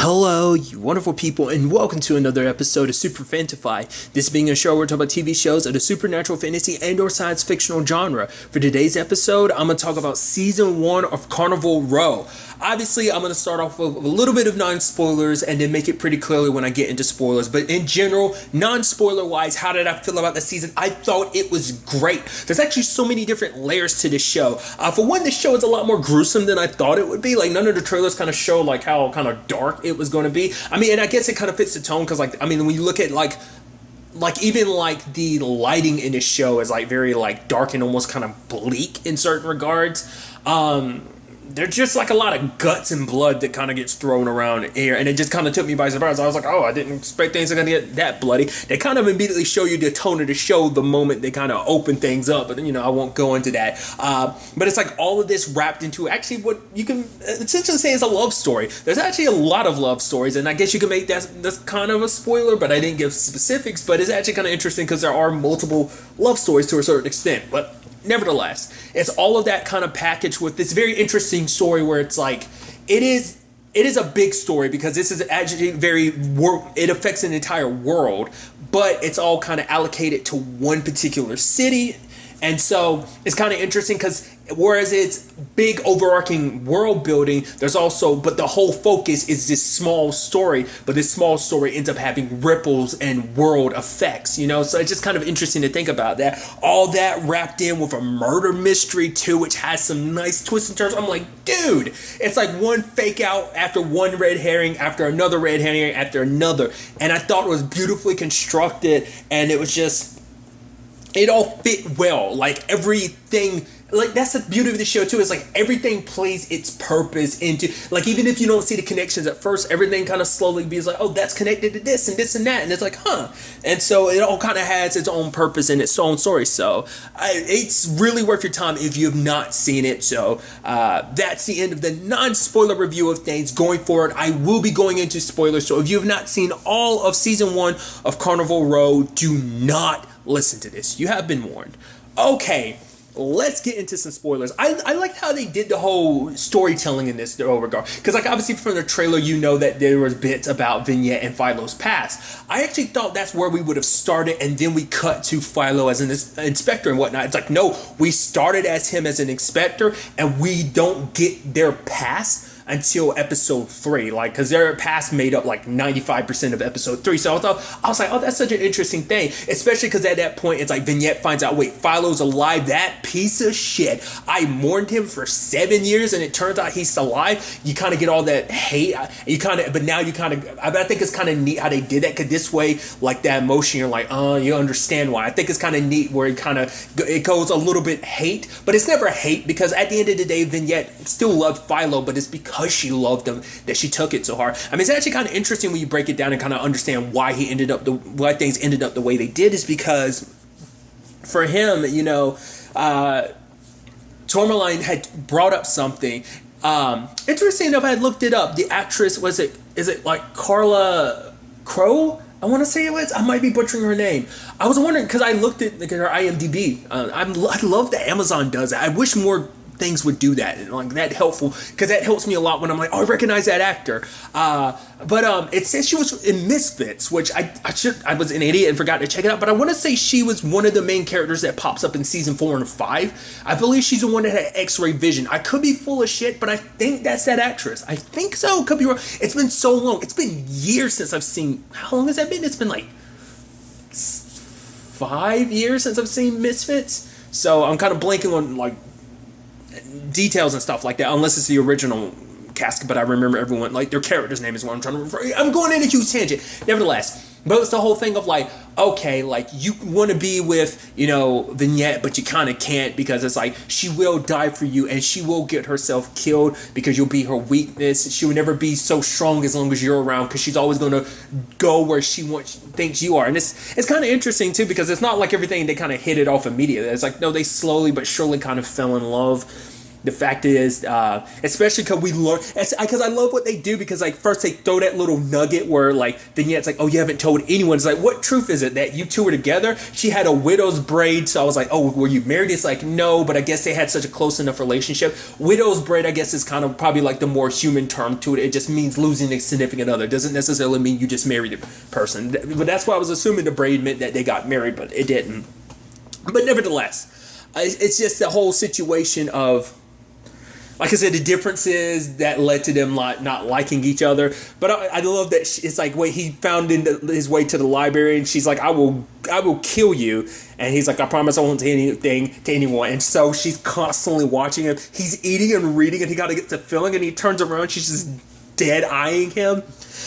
Hello, you wonderful people, and welcome to another episode of Super-Fanta-Fi. This being a show where we talk about TV shows of the supernatural, fantasy, and or science fictional genre. For today's episode, I'm going to talk about Season 1 of Carnival Row. Obviously, I'm going to start off with a little bit of non-spoilers and then make it pretty clearly when I get into spoilers. But in general, non-spoiler-wise, how did I feel about the season? I thought it was great. There's actually so many different layers to this show. For one, this show is a lot more gruesome than I thought it would be. Like, none of the trailers kind of show, like, how kind of dark it was going to be. I mean, and I guess it kind of fits the tone because, like, I mean, when you look at, like even like the lighting in this show is like very like dark and almost kind of bleak in certain regards. There's just like a lot of guts and blood that kind of gets thrown around here, and it just kind of took me by surprise. I was like, oh, I didn't expect things are going to get that bloody. They kind of immediately show you the tone of the show the moment they kind of open things up, but I won't go into that. But it's like all of this wrapped into actually what you can essentially say is a love story. There's actually a lot of love stories, and I guess you can make that's kind of a spoiler, but I didn't give specifics. But it's actually kind of interesting because there are multiple love stories to a certain extent, but nevertheless, it's all of that kind of package with this very interesting story where it's like, it is a big story because this is actually it affects an entire world, but it's all kind of allocated to one particular city. And so it's kind of interesting because whereas it's big overarching world building, but the whole focus is this small story, but this small story ends up having ripples and world effects, so it's just kind of interesting to think about that. All that wrapped in with a murder mystery too, which has some nice twists and turns. I'm like, dude, it's like one fake out after one red herring after another red herring after another. And I thought it was beautifully constructed, and it was just, it all fit well. Like everything, like that's the beauty of the show too. Is like everything plays its purpose into, like even if you don't see the connections at first, everything kind of slowly be like, oh, that's connected to this and this and that, and it's like, huh. And so it all kind of has its own purpose and its own story. So it's really worth your time if you have not seen it. So that's the end of the non-spoiler review of things. Going forward, I will be going into spoilers. So if you have not seen all of Season 1 of Carnival Row, do not listen to this. You have been warned. Okay, let's get into some spoilers. I liked how they did the whole storytelling in this regard. Because like obviously from the trailer, that there was bits about Vignette and Philo's past. I actually thought that's where we would have started, and then we cut to Philo as an inspector and whatnot. It's like, no, we started as him as an inspector, and we don't get their past until episode 3, like, because their past made up like 95% of episode 3. So I was like, oh, that's such an interesting thing, especially because at that point it's like Vignette finds out, wait, Philo's alive. That piece of shit, I mourned him for 7 years and it turns out he's alive. You kind of get all that hate, but now I think it's kind of neat how they did that, because this way, like, that emotion, you're like, you understand why. I think it's kind of neat where it goes a little bit hate, but it's never hate, because at the end of the day, Vignette still loved Philo, but it's because she loved him that she took it so hard. I mean, it's actually kind of interesting when you break it down and kind of understand why things ended up the way they did. Is because for him, Tourmaline had brought up something. Interesting enough, I had looked it up. The actress, is it like Carla Crow? I want to say it was. I might be butchering her name. I was wondering, because I looked at her IMDb. I love that Amazon does it. I wish more things would do that, and like that helpful, because that helps me a lot when I'm like, oh, I recognize that actor. But it says she was in Misfits, which I was an idiot and forgot to check it out, but I want to say she was one of the main characters that pops up in season 4 and 5. I believe she's the one that had X-ray vision. I could be full of shit, but I think that's that actress. I think so. Could be wrong. It's been so long. It's been years since I've seen. How long has that been? It's been like 5 years since I've seen Misfits. So I'm kind of blanking on like details and stuff like that, unless it's the original cast, but I remember everyone, like, their character's name is what I'm trying to refer. I'm going in a huge tangent. Nevertheless, but it's the whole thing of like, okay, like, you want to be with, Vignette, but you kind of can't, because it's like, she will die for you, and she will get herself killed because you'll be her weakness. She will never be so strong as long as you're around, because she's always going to go where she thinks you are. And it's kind of interesting too, because it's not like everything they kind of hit it off immediately. It's like, no, they slowly but surely kind of fell in love. The fact is, especially because we learn, because I love what they do, because like first they throw that little nugget where like, then yeah, it's like, oh, you haven't told anyone. It's like, what truth is it that you two were together? She had a widow's braid, so I was like, oh, were you married? It's like, no, but I guess they had such a close enough relationship. Widow's braid, I guess, is kind of probably like the more human term to it. It just means losing a significant other. It doesn't necessarily mean you just married a person. But that's why I was assuming the braid meant that they got married, but it didn't. But nevertheless, it's just the whole situation of, like I said, the differences that led to them not liking each other. But I love that it's like, wait, he found his way to the library, and she's like, I will kill you. And he's like, I promise I won't say anything to anyone. And so she's constantly watching him. He's eating and reading, and he got to get the feeling, and he turns around, she's just dead eyeing him,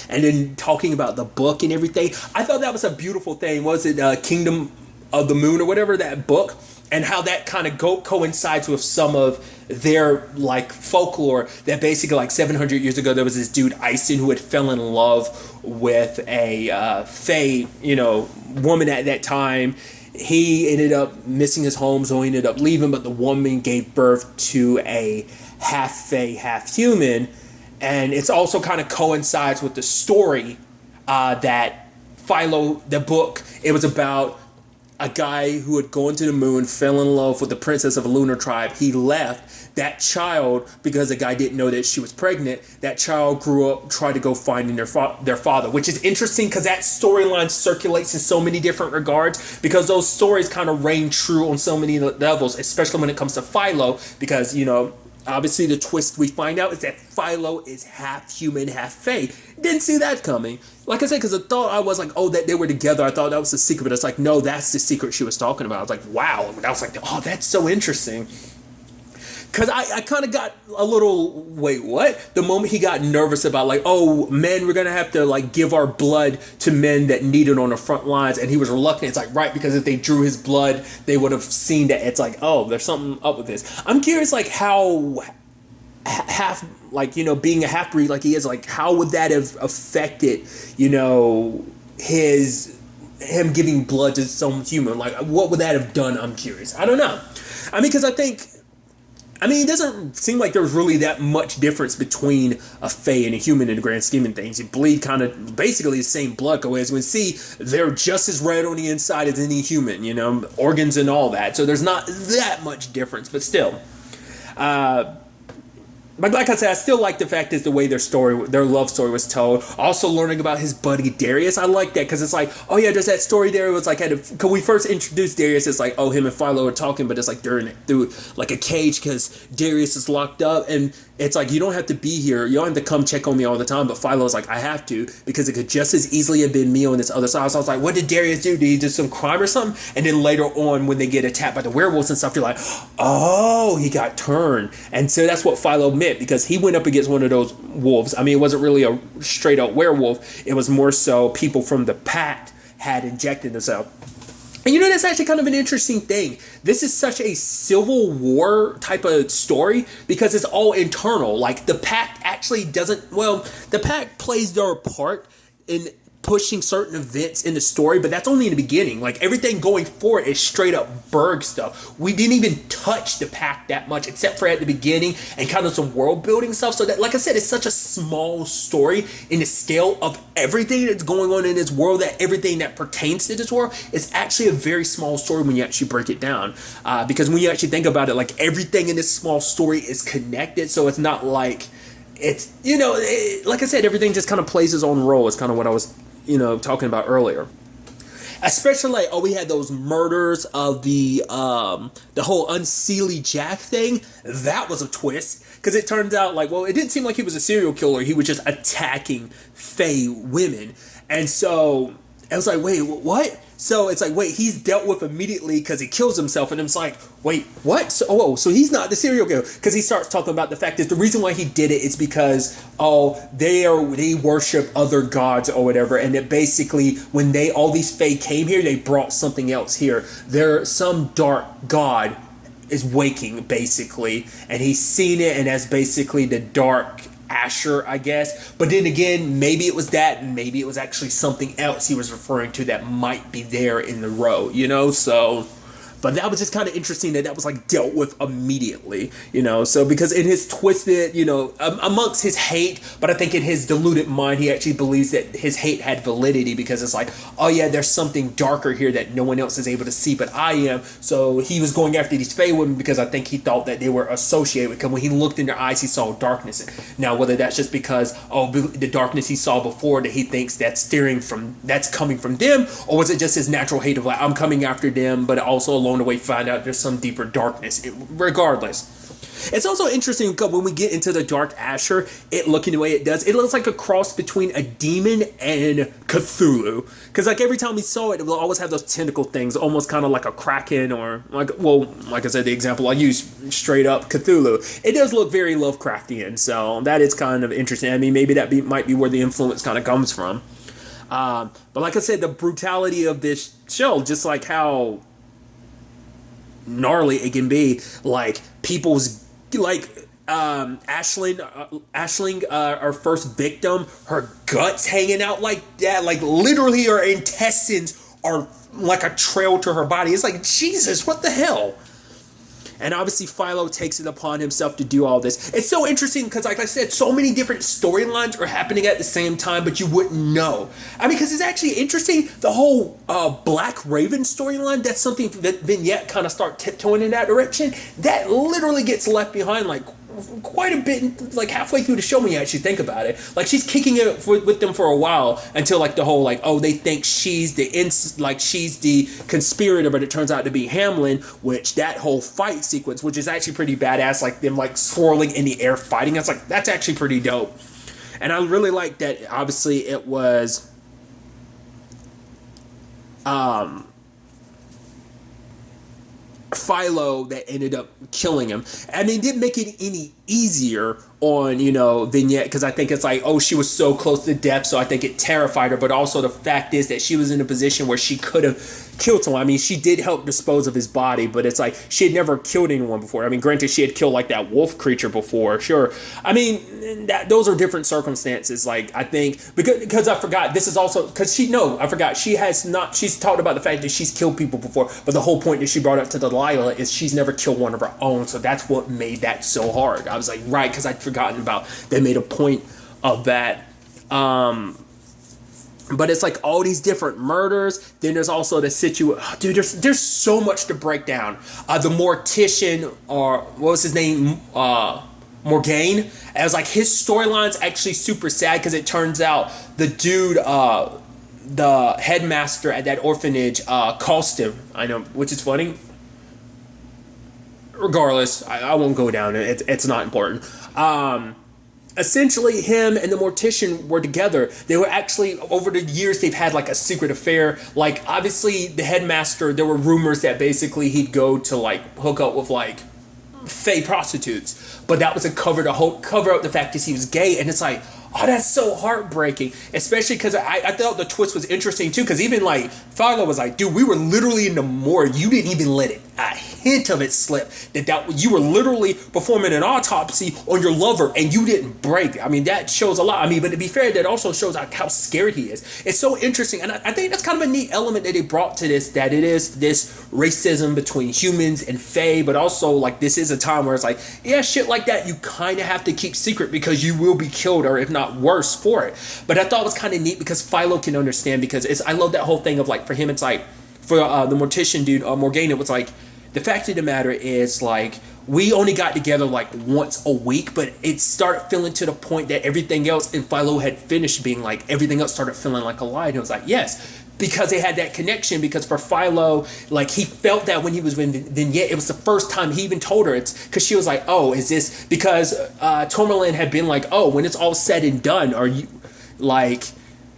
and then talking about the book and everything. I thought that was a beautiful thing. Was it Kingdom of the Moon or whatever, that book? And how that kind of coincides with some of their like folklore, that basically like 700 years ago there was this dude Ison who had fell in love with a fae, woman at that time. He ended up missing his home, so he ended up leaving, but the woman gave birth to a half fae, half human. And it's also kind of coincides with the story that Philo, the book, it was about a guy who had gone to the moon, fell in love with the princess of a lunar tribe. He left. That child, because the guy didn't know that she was pregnant, that child grew up, tried to go finding their father, which is interesting because that storyline circulates in so many different regards, because those stories kind of reign true on so many levels, especially when it comes to Philo, because, obviously the twist we find out is that Philo is half human, half fae. Didn't see that coming. Like I said, because I was like, oh, that they were together. I thought that was the secret, but it's like, no, that's the secret she was talking about. I was like, wow. I was like, oh, that's so interesting. Because I kind of got a little, wait, what? The moment he got nervous about like, oh, men, we're going to have to like give our blood to men that need it on the front lines. And he was reluctant. It's like, right, because if they drew his blood, they would have seen that. It's like, oh, there's something up with this. I'm curious like how half, like, being a half breed like he is, like how would that have affected, him giving blood to some human? Like what would that have done? I'm curious. I don't know. I mean, because it doesn't seem like there's really that much difference between a fae and a human in the grand scheme of things. You bleed kind of basically the same blood. As we see, they're just as red on the inside as any human, organs and all that. So there's not that much difference, but still. But like I said, I still like the fact is the way their love story was told. Also learning about his buddy Darius. I like that because it's like, oh yeah, there's that story there. It was like, because we first introduced Darius, it's like, oh, him and Philo are talking, but it's like they're through like a cage because Darius is locked up. And it's like, you don't have to be here. You don't have to come check on me all the time. But Philo's like, I have to, because it could just as easily have been me on this other side. So I was like, what did Darius do? Did he do some crime or something? And then later on, when they get attacked by the werewolves and stuff, you're like, oh, he got turned. And so that's what Philo meant, because he went up against one of those wolves. I mean, it wasn't really a straight up werewolf. It was more so people from the pact had injected themselves. And that's actually kind of an interesting thing. This is such a Civil War type of story because it's all internal. Like the pact actually the pact plays their part in pushing certain events in the story, but that's only in the beginning. Like everything going forward is straight up Berg stuff. We didn't even touch the pact that much except for at the beginning and kind of some world building stuff. So that, like I said, it's such a small story in the scale of everything that's going on in this world, that everything that pertains to this world is actually a very small story when you actually break it down. Because when you actually think about it, like everything in this small story is connected. So it's not like it's, like I said, everything just kind of plays its own role. It's kind of what I was talking about earlier. Especially like, we had those murders of the whole Unseelie Jack thing. That was a twist, because it turns out like, it didn't seem like he was a serial killer. He was just attacking fae women. And so I was like, wait, what? So it's like, wait, he's dealt with immediately because he kills himself. And it's like, wait, what? So he's not the serial killer, because he starts talking about the fact that the reason why he did it is because, they worship other gods or whatever. And that basically when all these fae came here, they brought something else here. Some dark god is waking basically, and he's seen it, and that's basically the dark Asher, I guess. But then again, maybe it was that, and maybe it was actually something else he was referring to that might be there in the row, So But that was just kind of interesting that was like dealt with immediately, so because in his twisted, amongst his hate, but I think in his deluded mind, he actually believes that his hate had validity, because it's like, oh yeah, there's something darker here that no one else is able to see, but I am. So he was going after these Fey women because I think he thought that they were associated, because when he looked in their eyes, he saw darkness. Now, whether that's just because, the darkness he saw before that he thinks that's coming from them, or was it just his natural hate of like, I'm coming after them, but also along the way find out there's some deeper darkness. Regardless, it's also interesting because when we get into the Dark Asher, it looking the way it does, it looks like a cross between a demon and Cthulhu. Because like every time we saw it, it will always have those tentacle things, almost kind of like a kraken, or like I said, the example I used, straight up Cthulhu. It does look very Lovecraftian, so that is kind of interesting. I mean, maybe might be where the influence kind of comes from. But like I said, the brutality of this show, just like how gnarly it can be, like people's, like Aisling, our first victim, her guts hanging out like that, like literally her intestines are like a trail to her body. It's like, Jesus, what the hell? And obviously Philo takes it upon himself to do all this. It's so interesting because, like I said, so many different storylines are happening at the same time, but you wouldn't know. I mean, because it's actually interesting, the whole Black Raven storyline, that's something that Vignette kind of start tiptoeing in that direction. That literally gets left behind, like, quite a bit, like halfway through the show when you actually think about it. Like, she's kicking it with them for a while until like the whole like, oh, they think she's she's the conspirator, but it turns out to be Hamlin, which that whole fight sequence, which is actually pretty badass, like them like swirling in the air fighting, that's actually pretty dope. And I really like that. Obviously it was Philo that ended up killing him. And they didn't make it any easier on, Vignette, because I think it's like, oh, she was so close to death, so I think it terrified her. But also the fact is that she was in a position where she could have killed someone. I mean, she did help dispose of his body, but it's like she had never killed anyone before. I mean, granted, she had killed like that wolf creature before, sure. I mean, those are different circumstances. Like, I think because I forgot, this is also because she's talked about the fact that she's killed people before, but the whole point that she brought up to Delilah is she's never killed one of her own. So that's what made that so hard. I was like, right, because I'd forgotten about, they made a point of that. But it's like all these different murders. Then there's also the situation. Dude, there's so much to break down. The mortician, or what was his name? Morgaine. As like his storyline's actually super sad because it turns out the dude, the headmaster at that orphanage, cost him. I know, which is funny. Regardless, I won't go down. It's not important. Essentially, him and the mortician were together. They were actually, over the years, they've had like a secret affair. Like, obviously, the headmaster, there were rumors that basically he'd go to like hook up with like fey prostitutes, but that was a cover up the fact that he was gay. And it's like, oh, that's so heartbreaking, especially because I thought the twist was interesting too, because even like Philo was like, dude, we were literally in the morgue, you didn't even let it a hint of it slip that you were literally performing an autopsy on your lover and you didn't break. I mean, that shows a lot. I mean, but to be fair, that also shows like how scared he is. It's so interesting, and I think that's kind of a neat element that they brought to this, that it is this racism between humans and fae, but also like this is a time where it's like, yeah, shit like that you kind of have to keep secret because you will be killed, or if not worse, for it. But I thought it was kind of neat because Philo can understand, because I love that whole thing of like, for him it's like, for the mortician dude, Morgaine, it was like, the fact of the matter is like, we only got together like once a week, but it started feeling to the point that everything else, and Philo had finished being like, everything else started feeling like a lie. And it was like, yes, because they had that connection. Because for Philo, like, he felt that when he was with Vignette, it was the first time he even told her. It's because she was like, oh, is this because Tourmaline had been like, oh, when it's all said and done, are you like,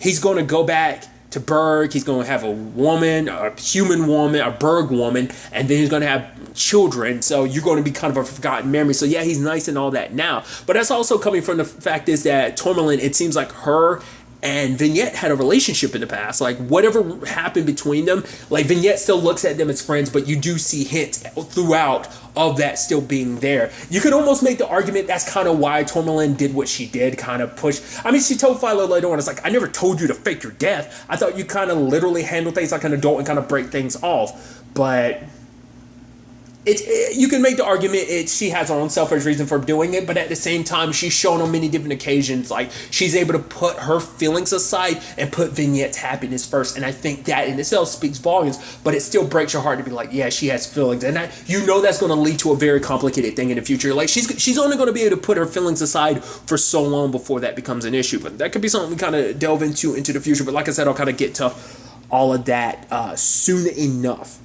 he's going to go back to Berg, he's going to have a woman, a human woman, a Berg woman, and then he's going to have children, so you're going to be kind of a forgotten memory. So yeah, he's nice and all that now, but that's also coming from the fact is that Tourmaline, it seems like her and Vignette had a relationship in the past. Like, whatever happened between them, like, Vignette still looks at them as friends, but you do see hints throughout of that still being there. You could almost make the argument that's kind of why Tourmaline did what she did, kind of push. I mean, she told Philo later on, it's like, I never told you to fake your death. I thought you kind of literally handle things like an adult and kind of break things off. But you can make the argument she has her own selfish reason for doing it, but at the same time, she's shown on many different occasions like she's able to put her feelings aside and put Vignette's happiness first, and I think that in itself speaks volumes. But it still breaks your heart to be like, yeah, she has feelings, and that's going to lead to a very complicated thing in the future. Like she's only going to be able to put her feelings aside for so long before that becomes an issue. But that could be something we kind of delve into the future. But like I said, I'll kind of get to all of that soon enough.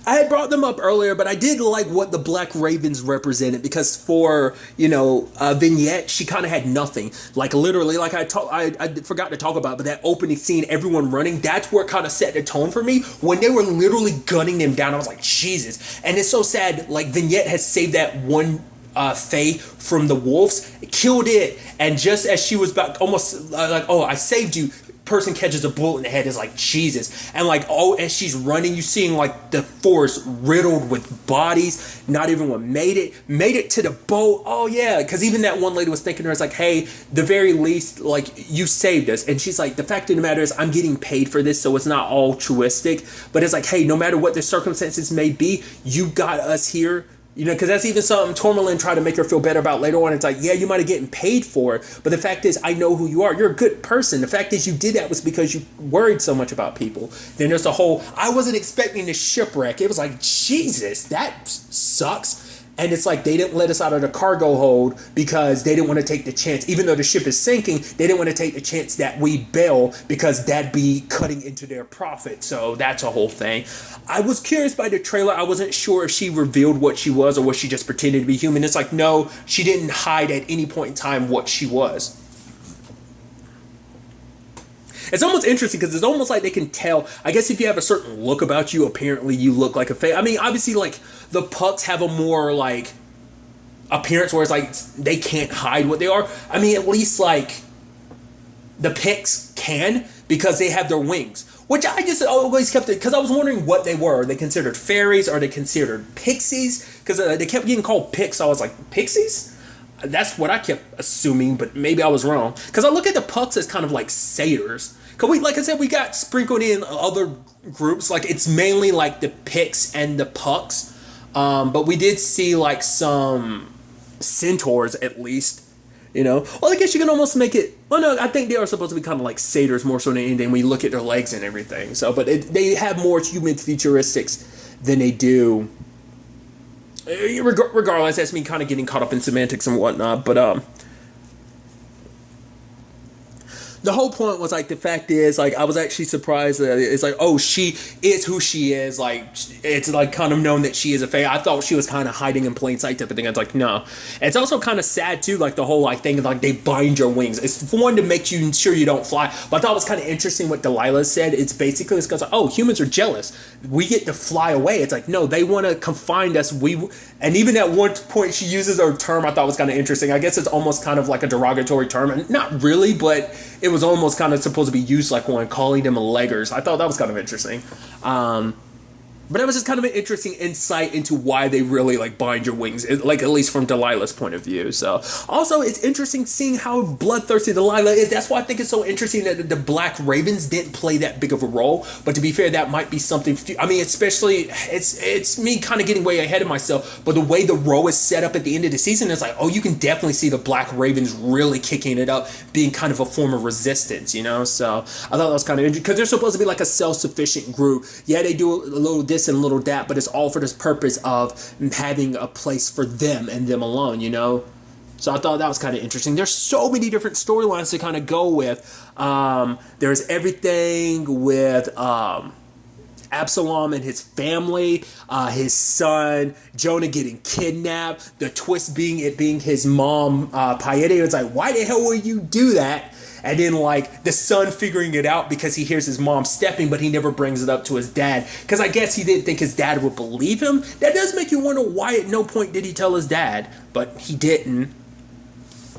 I had brought them up earlier, but I did like what the Black Ravens represented, because for, Vignette, she kind of had nothing. Like literally, like I forgot to talk about, but that opening scene, everyone running, that's where it kind of set the tone for me. When they were literally gunning them down, I was like, Jesus. And it's so sad, like Vignette has saved that one Faye from the wolves, killed it, and just as she was about almost oh, I saved you, person catches a bullet in the head, is like, Jesus. And like, oh, as she's running, you seeing like the forest riddled with bodies. Not even one made it to the boat. Oh yeah, because even that one lady was thinking to her, it's like, hey, the very least, like, you saved us. And she's like, the fact of the matter is I'm getting paid for this, so it's not altruistic, but it's like, hey, no matter what the circumstances may be, you got us here. Because that's even something Tourmaline tried to make her feel better about later on. It's like, yeah, you might have gotten paid for it, but the fact is, I know who you are. You're a good person. The fact is, you did that was because you worried so much about people. Then there's the whole, I wasn't expecting the shipwreck. It was like, Jesus, that sucks. And it's like they didn't let us out of the cargo hold because they didn't want to take the chance. Even though the ship is sinking, they didn't want to take the chance that we bail because that'd be cutting into their profit. So that's a whole thing. I was curious by the trailer. I wasn't sure if she revealed what she was or was she just pretending to be human. It's like, no, she didn't hide at any point in time what she was. It's almost interesting because it's almost like they can tell. I guess if you have a certain look about you, apparently you look like a Fae. I mean, obviously, like, the Pucks have a more, like, appearance where it's like they can't hide what they are. I mean, at least, like, the Picks can because they have their wings. Which I just always kept it, because I was wondering what they were. Are they considered fairies? Are they considered pixies? Because they kept getting called Picks. So I was like, pixies? That's what I kept assuming, but maybe I was wrong. Because I look at the Pucks as kind of like satyrs. Because like I said, we got sprinkled in other groups. Like, it's mainly like the Picks and the Pucks. But we did see like some centaurs at least. Well, I guess you can almost make it. Well, no, I think they are supposed to be kind of like satyrs more so than anything when you look at their legs and everything. So, but they have more human futuristics than they do. Regardless, that's me kind of getting caught up in semantics and whatnot. But the whole point was, like, the fact is, like, I was actually surprised that it's like, oh, she is who she is. Like, it's, like, kind of known that she is a Fae. I thought she was kind of hiding in plain sight type of thing. I was like, no. It's also kind of sad, too, like, the whole, like, thing of, like, they bind your wings. It's for one to make you sure you don't fly. But I thought it was kind of interesting what Delilah said. It's basically because, like, oh, humans are jealous. We get to fly away. It's like, no, they want to confine us. And even at one point, she uses a term I thought was kind of interesting. I guess it's almost kind of like a derogatory term. And not really, but it was almost kind of supposed to be used like one, calling them leggers. I thought that was kind of interesting. But it was just kind of an interesting insight into why they really, like, bind your wings, like, at least from Delilah's point of view. So, also, it's interesting seeing how bloodthirsty Delilah is. That's why I think it's so interesting that the Black Ravens didn't play that big of a role. But to be fair, that might be something. I mean, especially, it's me kind of getting way ahead of myself. But the way the row is set up at the end of the season, it's like, oh, you can definitely see the Black Ravens really kicking it up, being kind of a form of resistance, So, I thought that was kind of interesting. Because they're supposed to be like a self-sufficient group. Yeah, they do a little this and a little that, but it's all for this purpose of having a place for them and them alone, So I thought that was kind of interesting. There's so many different storylines to kind of go with. There's everything with Absalom and his family, his son, Jonah getting kidnapped, the twist being his mom, Paete. It's like, why the hell would you do that? And then, like, the son figuring it out because he hears his mom stepping, but he never brings it up to his dad. Because I guess he didn't think his dad would believe him. That does make you wonder why at no point did he tell his dad. But he didn't.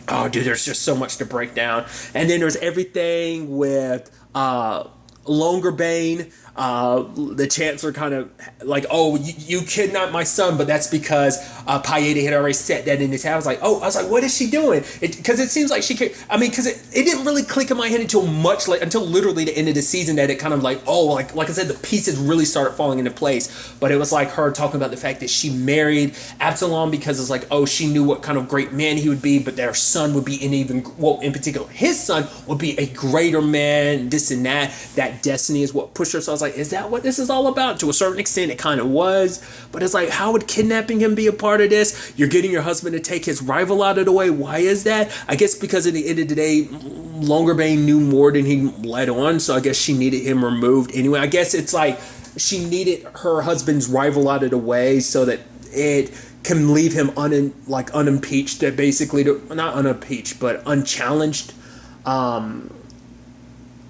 Oh, dude, there's just so much to break down. And then there's everything with Longerbane. the Chancellor kind of like, oh, you kidnapped my son, but that's because Paeta had already set that in his head. I was like, what is she doing? Because it seems like because it didn't really click in my head until until literally the end of the season that it kind of like, like I said, the pieces really started falling into place. But it was like her talking about the fact that she married Absalom because it's like, oh, she knew what kind of great man he would be, but their son would be in particular, his son would be a greater man, this and that. That destiny is what pushed her. So I was like, is that what this is all about? To a certain extent, it kind of was. But it's like, how would kidnapping him be a part of this? You're getting your husband to take his rival out of the way. Why is that? I guess because at the end of the day, Longerbane knew more than he let on. So I guess she needed him removed anyway. I guess it's like she needed her husband's rival out of the way so that it can leave him unimpeached, that basically, not unimpeached, but unchallenged. And,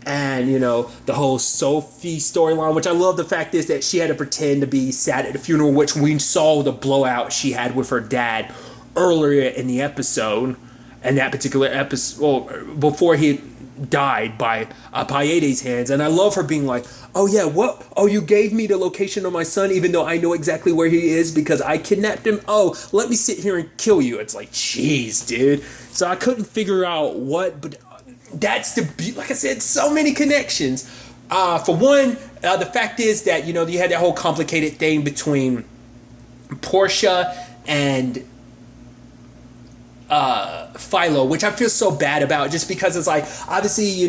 the whole Sophie storyline, which I love the fact is that she had to pretend to be sad at the funeral, which we saw the blowout she had with her dad earlier in the episode. And that particular episode, before he died by Paete's hands. And I love her being like, oh yeah, what? Oh, you gave me the location of my son even though I know exactly where he is because I kidnapped him? Oh, let me sit here and kill you. It's like, jeez, dude. So I couldn't figure out what, but that's like I said, so many connections. For one, the fact is that, you had that whole complicated thing between Portia and Philo, which I feel so bad about just because it's like, obviously,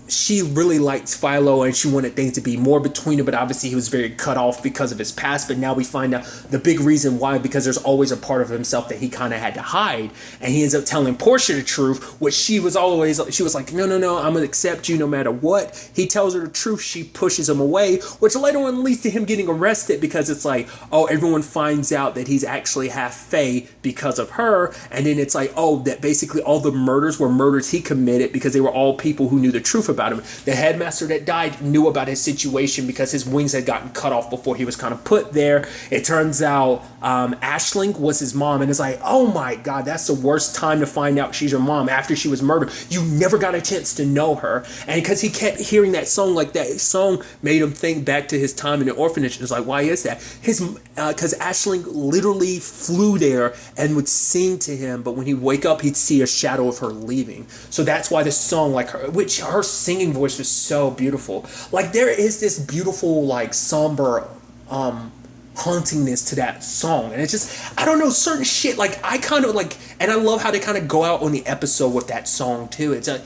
she really likes Philo and she wanted things to be more between them, but obviously he was very cut off because of his past. But now we find out the big reason why, because there's always a part of himself that he kind of had to hide, and he ends up telling Portia the truth, which she was like, no, I'm gonna accept you no matter what. He tells her the truth, she pushes him away, which later on leads to him getting arrested because it's like, oh, everyone finds out that he's actually half Fae because of her, and then it's like, oh, that basically all the murders were murders he committed because they were all people who knew the truth about him. The headmaster that died knew about his situation because his wings had gotten cut off before he was kind of put there. It turns out Aisling was his mom, and it's like, oh my god, that's the worst time to find out she's your mom after she was murdered. You never got a chance to know her. And because he kept hearing that song, like that song made him think back to his time in the orphanage. It's like, why is that? Because Aisling literally flew there and would sing to him, but when he wake up, he'd see a shadow of her leaving. So that's why this song, like her singing voice was so beautiful. Like there is this beautiful, like somber, hauntingness to that song, and it's just, I don't know, certain shit. Like I kind of like, and I love how they kind of go out on the episode with that song too. It's a,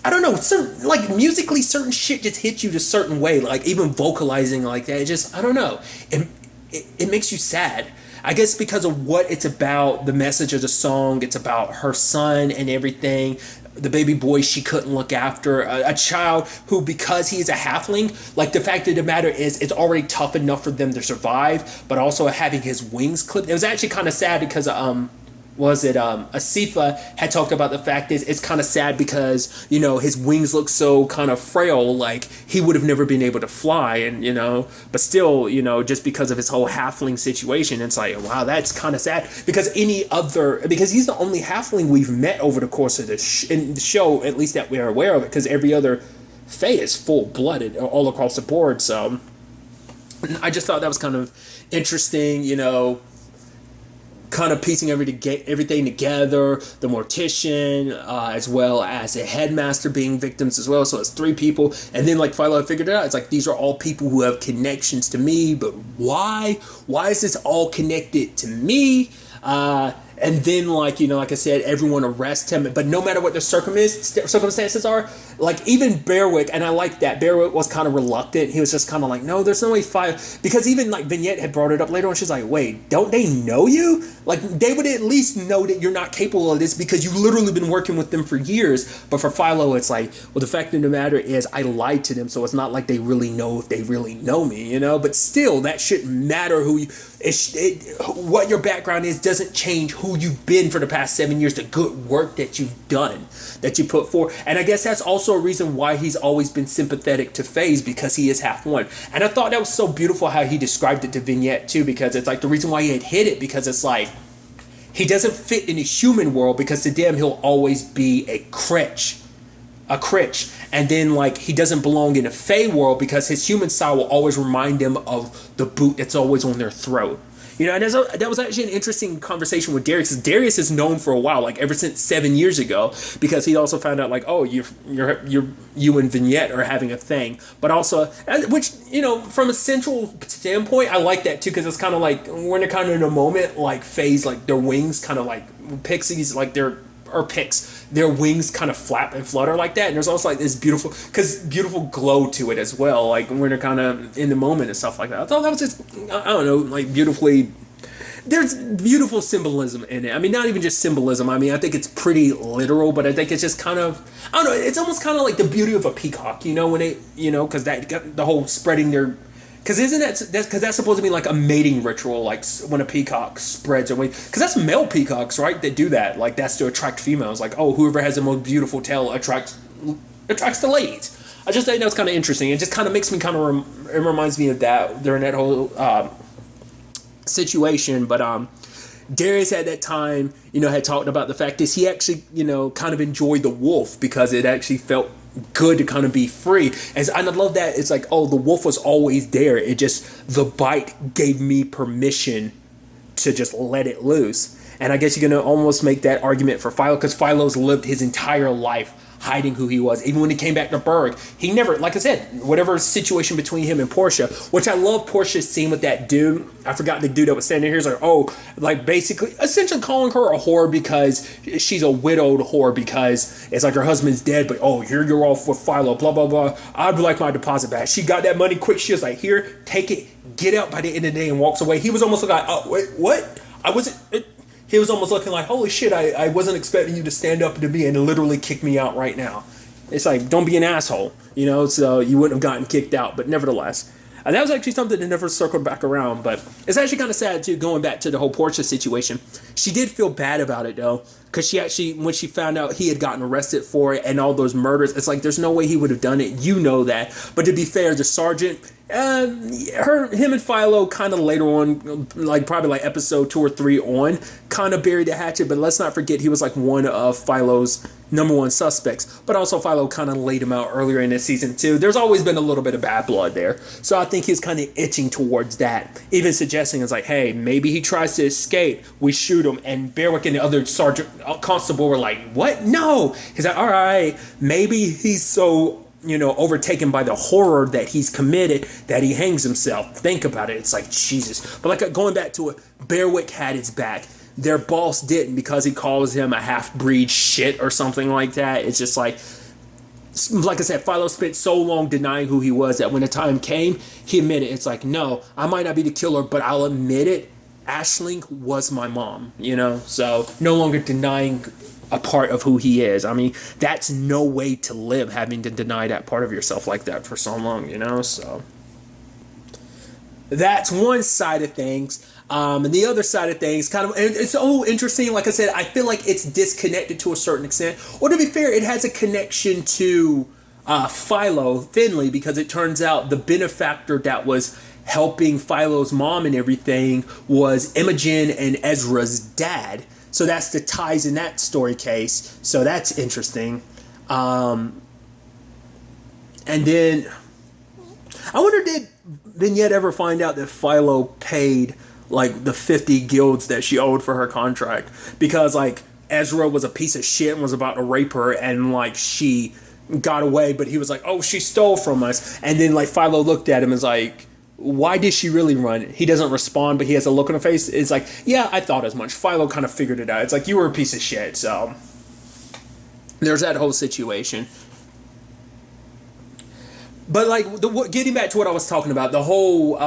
I don't know, certain, like musically, certain shit just hits you a certain way. Like even vocalizing like that, it just, I don't know, it makes you sad. I guess because of what it's about, the message of the song, it's about her son and everything, the baby boy she couldn't look after, a child who, because he is a halfling, like the fact of the matter is it's already tough enough for them to survive, but also having his wings clipped. It was actually kind of sad because Asifa had talked about the fact is it's kind of sad because, his wings look so kind of frail, like he would have never been able to fly, and, but still, just because of his whole halfling situation, it's like, wow, that's kind of sad because because he's the only halfling we've met over the course of in the show, at least that we're aware of it, because every other Fae is full-blooded all across the board. So I just thought that was kind of interesting, kind of piecing everything together, the mortician, as well as a headmaster being victims as well. So it's three people. And then like Philo figured it out. It's like, these are all people who have connections to me, but why? Why is this all connected to me? And then, like I said, everyone arrests him. But no matter what the circumstances are, like even Berwick, and I like that. Berwick was kind of reluctant. He was just kind of like, no, there's no way because even like Vignette had brought it up later on. She's like, wait, don't they know you? Like they would at least know that you're not capable of this because you've literally been working with them for years. But for Philo, it's like, well, the fact of the matter is I lied to them, so it's not like they really know if they really know me, But still, that shouldn't matter who you. What your background is doesn't change who you've been for the past 7 years, the good work that you've done, that you put forth. And I guess that's also a reason why he's always been sympathetic to Faze, because he is half one. And I thought that was so beautiful how he described it to Vignette too, because it's like the reason why he had hit it, because it's like he doesn't fit in the human world, because to them he'll always be a crutch a critch, and then like he doesn't belong in a Fey world because his human side will always remind him of the boot that's always on their throat. You know, and that was actually an interesting conversation with Darius. Darius is known for a while, like ever since 7 years ago, because he also found out like, oh, you and Vignette are having a thing, but also, which, you know, from a central standpoint, I like that too, because it's kind of like we're kind of in a moment like phase, like their wings kind of like pixies, like their wings kind of flap and flutter like that, and there's also like this beautiful glow to it as well, like when they're kind of in the moment and stuff like that. I thought that was just, I don't know, like beautifully, there's beautiful symbolism in it. I mean, not even just symbolism, I mean, I think it's pretty literal, but I think it's just kind of, I don't know, it's almost kind of like the beauty of a peacock, you know, when they, you know, because that the whole spreading their, because that's supposed to be like a mating ritual, like when a peacock spreads their wings. Because that's male peacocks, right, that do that. Like that's to attract females. Like, oh, whoever has the most beautiful tail attracts the ladies. I just think that's kind of interesting. It just kind of makes me kind of it reminds me of that during that whole situation. But Darius at that time, you know, had talked about the fact that he actually, you know, kind of enjoyed the wolf because it actually felt good to kind of be free. And I love that it's like, oh, the wolf was always there, it just, the bite gave me permission to just let it loose. And I guess you're gonna almost make that argument for Philo, because Philo's lived his entire life hiding who he was. Even when he came back to Berg, he never, like I said, whatever situation between him and Portia, which I love Portia's scene with that dude. I forgot the dude that was standing here. He's like, oh, like basically, essentially calling her a whore because she's a widowed whore because it's like her husband's dead, but oh, here you're off with Philo, blah, blah, blah. I'd like my deposit back. She got that money quick. She was like, here, take it, get out by the end of the day, and walks away. He was almost like, oh, wait, what? He was almost looking like, holy shit, I wasn't expecting you to stand up to me and literally kick me out right now. It's like, don't be an asshole, you know, so you wouldn't have gotten kicked out. But nevertheless, and that was actually something that never circled back around. But it's actually kind of sad, too, going back to the whole Portia situation. She did feel bad about it, though, because she actually, when she found out he had gotten arrested for it and all those murders, it's like, there's no way he would have done it. You know that. But to be fair, the sergeant, him and Philo kind of later on, like probably like episode 2 or 3 on, kind of buried the hatchet. But let's not forget he was like one of Philo's number one suspects. But also Philo kind of laid him out earlier in this season too. There's always been a little bit of bad blood there. So I think he's kind of itching towards that. Even suggesting it's like, hey, maybe he tries to escape. We shoot him. And Berwick and the other sergeant constable were like, what? No. He's like, all right, maybe he's so, you know, overtaken by the horror that he's committed that he hangs himself. Think about it. It's like, Jesus. But like going back to it, Berwick had his back. Their boss didn't, because he calls him a half-breed shit or something like that. It's just like I said, Philo spent so long denying who he was that when the time came, he admitted. It's like, no, I might not be the killer, but I'll admit it. Aisling was my mom, you know? So no longer denying a part of who he is. I mean, that's no way to live, having to deny that part of yourself like that for so long, you know? So that's one side of things. And the other side of things, kind of, it's so interesting. Like I said, I feel like it's disconnected to a certain extent. Or to be fair, it has a connection to Philo, Finley, because it turns out the benefactor that was helping Philo's mom and everything was Imogen and Ezra's dad. So that's the ties in that story case. So that's interesting. And then I wonder, did Vignette ever find out that Philo paid like the 50 guilds that she owed for her contract? Because like Ezra was a piece of shit and was about to rape her, and like she got away, but he was like, oh, she stole from us. And then like Philo looked at him and was like, why did she really run? He doesn't respond, but he has a look on her face. It's like, yeah, I thought as much. Philo kind of figured it out. It's like, you were a piece of shit. So there's that whole situation. But like, getting back to what I was talking about, the whole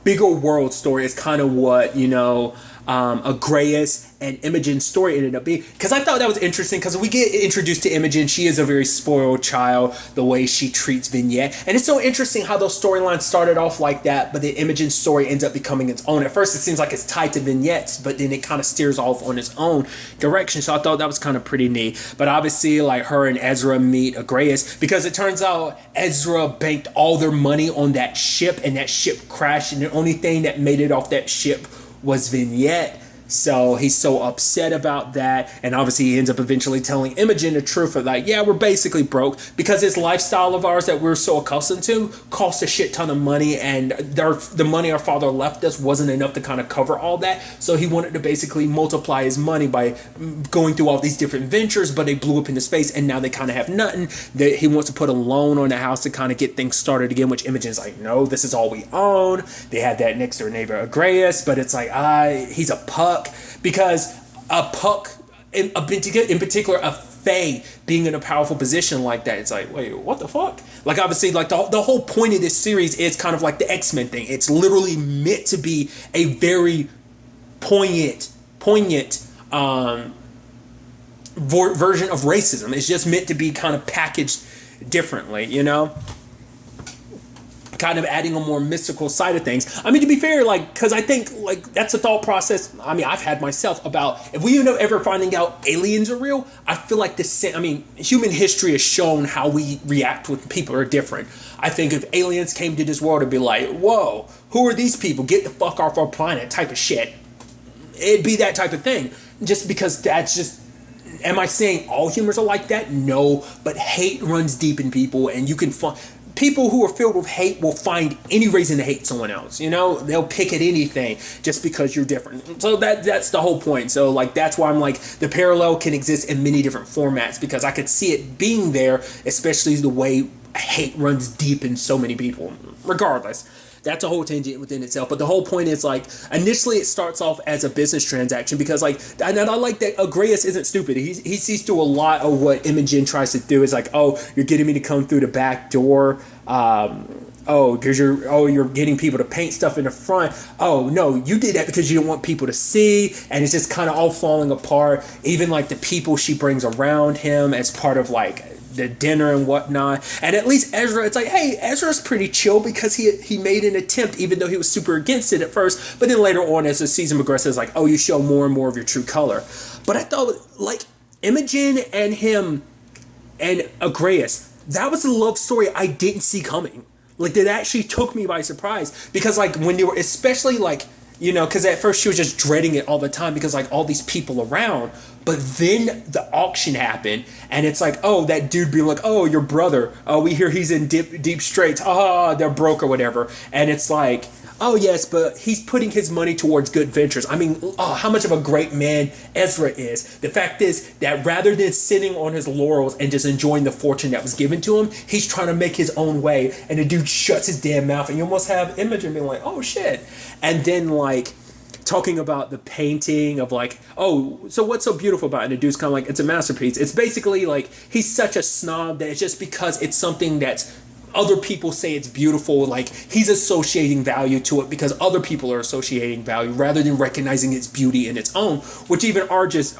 bigger world story is kind of what, you know, Agreus and Imogen's story ended up being. Because I thought that was interesting, because we get introduced to Imogen. She is a very spoiled child, the way she treats Vignette. And it's so interesting how those storylines started off like that, but then Imogen's story ends up becoming its own. At first it seems like it's tied to Vignette's, but then it kind of steers off on its own direction. So I thought that was kind of pretty neat. But obviously, like, her and Ezra meet Agreus, because it turns out Ezra banked all their money on that ship, and that ship crashed, and the only thing that made it off that ship was Vignette. So he's so upset about that, and obviously he ends up eventually telling Imogen the truth of like, yeah, we're basically broke because this lifestyle of ours that we're so accustomed to cost a shit ton of money, and the money our father left us wasn't enough to kind of cover all that. So he wanted to basically multiply his money by going through all these different ventures, but they blew up in his face, and now they kind of have nothing. He wants to put a loan on the house to kind of get things started again, which Imogen's like, no, this is all we own. They had that next door neighbor Agreus, but it's like, he's a puck. Because a puck, in particular, a fae being in a powerful position like that, it's like, wait, what the fuck? Like, obviously, like the whole point of this series is kind of like the X-Men thing. It's literally meant to be a very poignant version of racism. It's just meant to be kind of packaged differently, you know? Kind of adding a more mystical side of things. I mean, to be fair, like, because I think, like, that's a thought process, I mean, I've had myself about, if we end up ever finding out aliens are real, I feel like human history has shown how we react when people are different. I think if aliens came to this world and be like, whoa, who are these people? Get the fuck off our planet type of shit. It'd be that type of thing. Just because that's just, am I saying all humans are like that? No, but hate runs deep in people, and you can find people who are filled with hate will find any reason to hate someone else. You know, they'll pick at anything just because you're different. So that's the whole point. So like, that's why I'm like, the parallel can exist in many different formats, because I could see it being there, especially the way hate runs deep in so many people. Regardless, that's a whole tangent within itself. But the whole point is, like, initially it starts off as a business transaction, because, like, and I like that Agreus isn't stupid. He sees through a lot of what Imogen tries to do. Is like, oh, you're getting me to come through the back door. Because you're getting people to paint stuff in the front. Oh no, you did that because you didn't want people to see, and it's just kind of all falling apart. Even like the people she brings around him as part of like the dinner and whatnot. And at least Ezra, it's like, hey, Ezra's pretty chill because he made an attempt, even though he was super against it at first. But then later on, as the season progresses, it's like, oh, you show more and more of your true color. But I thought, like, Imogen and him and Agreus, that was a love story I didn't see coming. Like, that actually took me by surprise. Because, like, when they were, especially, like, you know, because at first she was just dreading it all the time because, like, all these people around. But then the auction happened, and it's like, oh, that dude being like, oh, your brother. Oh, we hear he's in deep straits. They're broke or whatever. And it's like, oh, yes, but he's putting his money towards good ventures. I mean, how much of a great man Ezra is. The fact is that rather than sitting on his laurels and just enjoying the fortune that was given to him, he's trying to make his own way. And the dude shuts his damn mouth, and you almost have Imogen being like, oh, shit. And then, like, talking about the painting of like, oh, so what's so beautiful about it? And the dude's kind of like, it's a masterpiece. It's basically like, he's such a snob that it's just because it's something that's other people say it's beautiful, like he's associating value to it because other people are associating value rather than recognizing its beauty in its own, which even Agreus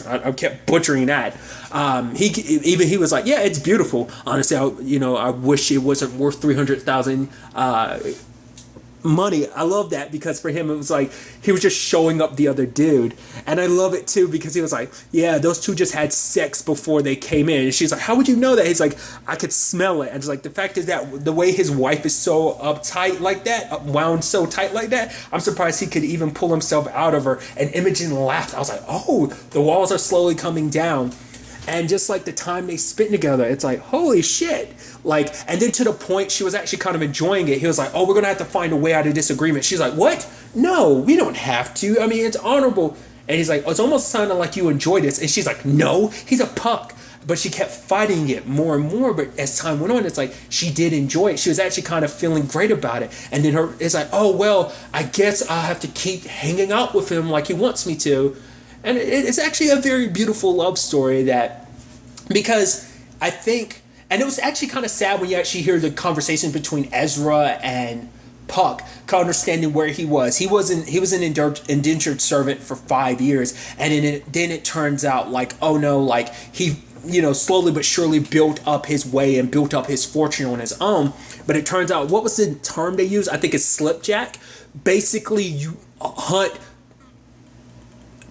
I kept butchering that. He was like, yeah, it's beautiful. Honestly, I wish it wasn't worth 300,000 money. I love that because for him it was like he was just showing up the other dude, and I love it too because he was like, yeah, those two just had sex before they came in, and she's like, how would you know that? He's like, I could smell it. And it's like, the fact is that the way his wife is so uptight like that, wound so tight like that, I'm surprised he could even pull himself out of her. And Imogen laughed. I was like, oh, the walls are slowly coming down. And just like the time they spent together, it's like, holy shit. Like, and then to the point she was actually kind of enjoying it. He was like, oh, we're going to have to find a way out of this agreement. She's like, what? No, we don't have to. I mean, it's honorable. And he's like, oh, it's almost sounding like you enjoy this. And she's like, no, he's a puck. But she kept fighting it more and more. But as time went on, it's like she did enjoy it. She was actually kind of feeling great about it. And then it's like, oh, well, I guess I'll have to keep hanging out with him like he wants me to. And it's actually a very beautiful love story because I think, and it was actually kind of sad when you actually hear the conversation between Ezra and Puck, kind of understanding where he was. He was an indentured servant for 5 years, and then it turns out like, oh no, like he, slowly but surely built up his way and built up his fortune on his own. But it turns out, what was the term they used? I think it's slipjack. Basically, you hunt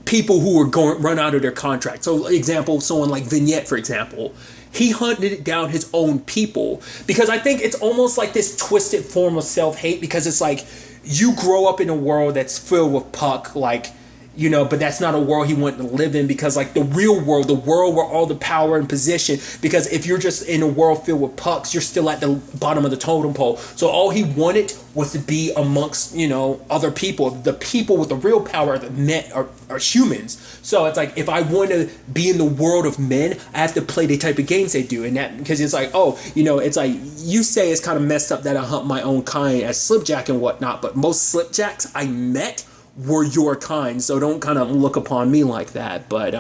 people who were run out of their contract. So, example, someone like Vignette, for example, he hunted down his own people because I think it's almost like this twisted form of self-hate because it's like you grow up in a world that's filled with Puck, like, you know, but that's not a world he wanted to live in, because like the real world, the world where all the power and position, because if you're just in a world filled with Pucks, you're still at the bottom of the totem pole. So all he wanted was to be amongst, you know, other people. The people with the real power that met are humans. So it's like, if I want to be in the world of men, I have to play the type of games they do. And that, because it's like, oh, you know, it's like, you say it's kind of messed up that I hunt my own kind as slipjack and whatnot, but most slipjacks I met were your kind, so don't kind of look upon me like that. But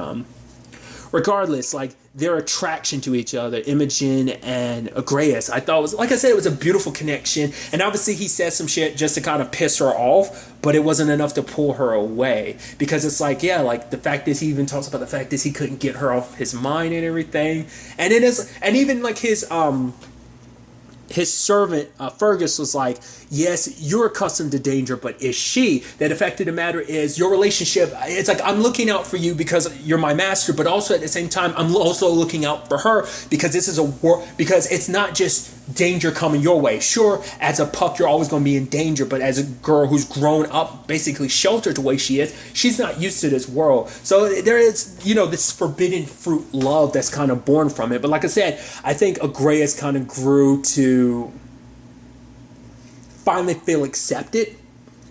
regardless, like, their attraction to each other, Imogen and Agreus, I thought was, like I said, it was a beautiful connection. And obviously he said some shit just to kind of piss her off, but it wasn't enough to pull her away, because it's like, yeah, like the fact is, he even talks about the fact is he couldn't get her off his mind and everything. And it is, and even like his servant Fergus was like, yes, you're accustomed to danger, but is she? That the fact of the matter is, your relationship, it's like, I'm looking out for you because you're my master, but also at the same time, I'm also looking out for her, because this is a war, because it's not just danger coming your way. Sure, as a Puck, you're always going to be in danger, but as a girl who's grown up basically sheltered the way she is, she's not used to this world. So there is, you know, this forbidden fruit love that's kind of born from it. But like I said, I think Agreus kind of grew to finally feel accepted.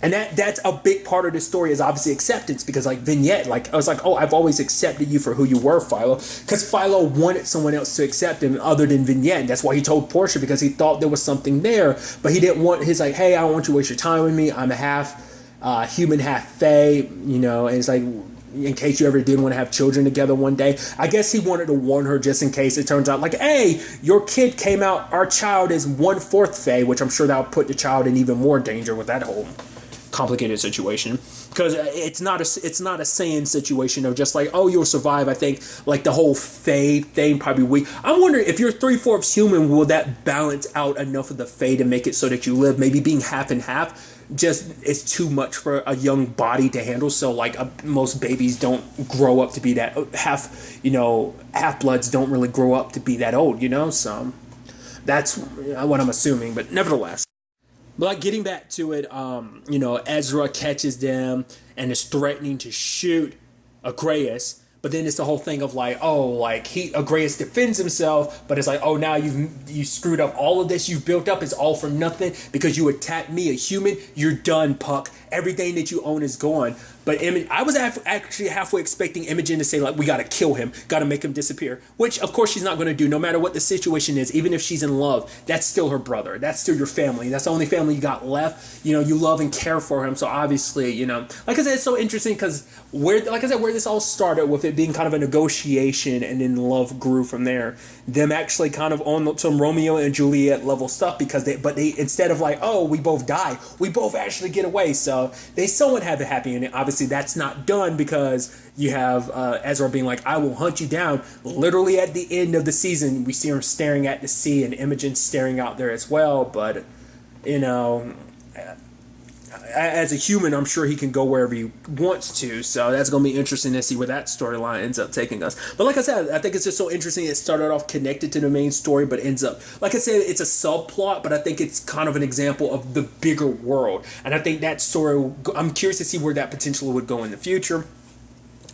And that's a big part of the story, is obviously acceptance, because like Vignette, like I was like, oh, I've always accepted you for who you were, Philo, because Philo wanted someone else to accept him other than Vignette. And that's why he told Portia, because he thought there was something there, but he didn't want his, like, hey, I don't want you to waste your time with me. I'm a half human, half fae, you know, and it's like, in case you ever did want to have children together one day. I guess he wanted to warn her just in case it turns out like, hey, your kid came out, our child is 1/4 fae, which I'm sure that'll put the child in even more danger with that whole complicated situation, because it's not a Saiyan situation of just like, oh, you'll survive. I think like the whole Fae thing probably weak. I'm wondering if you're 3/4 human, will that balance out enough of the Fae to make it so that you live? Maybe being half and half just is too much for a young body to handle. So like most babies don't grow up to be that half bloods don't really grow up to be that old, you know. So that's what I'm assuming, but nevertheless. But like, getting back to it, you know, Ezra catches them and is threatening to shoot Agreus. But then it's the whole thing of like, oh, like Agreus defends himself, but it's like, oh, now you screwed up. All of this you've built up is all for nothing because you attacked me, a human. You're done, Puck. Everything that you own is gone. But I was actually halfway expecting Imogen to say, like, we got to kill him, got to make him disappear. Which, of course, she's not going to do, no matter what the situation is. Even if she's in love, that's still her brother. That's still your family. That's the only family you got left. You know, you love and care for him. So obviously, you know, like I said, it's so interesting because where this all started with it being kind of a negotiation, and then love grew from there. Them actually kind of on some Romeo and Juliet level stuff, because they instead of like, oh, we both die, we both actually get away. So they somewhat have a happy ending. Obviously, that's not done because you have Ezra being like, I will hunt you down. Literally at the end of the season, we see him staring at the sea, and Imogen staring out there as well. But, you know, as a human, I'm sure he can go wherever he wants to. So that's going to be interesting to see where that storyline ends up taking us. But like I said, I think it's just so interesting. It started off connected to the main story, but ends up, like I said, it's a subplot, but I think it's kind of an example of the bigger world. And I think that story, I'm curious to see where that potentially would go in the future.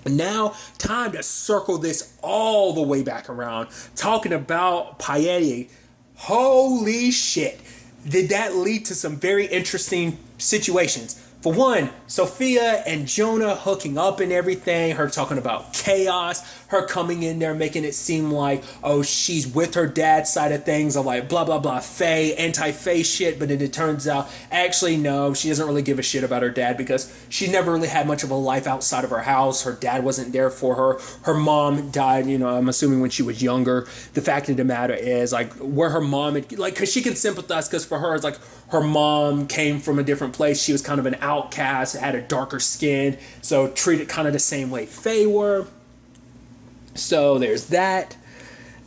Now, time to circle this all the way back around. Talking about Piety. Holy shit. Did that lead to some very interesting situations? For one, Sophia and Jonah hooking up and everything, her talking about chaos, her coming in there making it seem like, oh, she's with her dad's side of things, of like blah, blah, blah, Faye, anti-Faye shit, but then it turns out, actually, no, she doesn't really give a shit about her dad because she never really had much of a life outside of her house. Her dad wasn't there for her. Her mom died, you know, I'm assuming when she was younger. The fact of the matter is, like, where her mom, like, because she can sympathize, because for her, it's like, her mom came from a different place. She was kind of an outcast, had a darker skin, so treated kind of the same way Faye were. So there's that.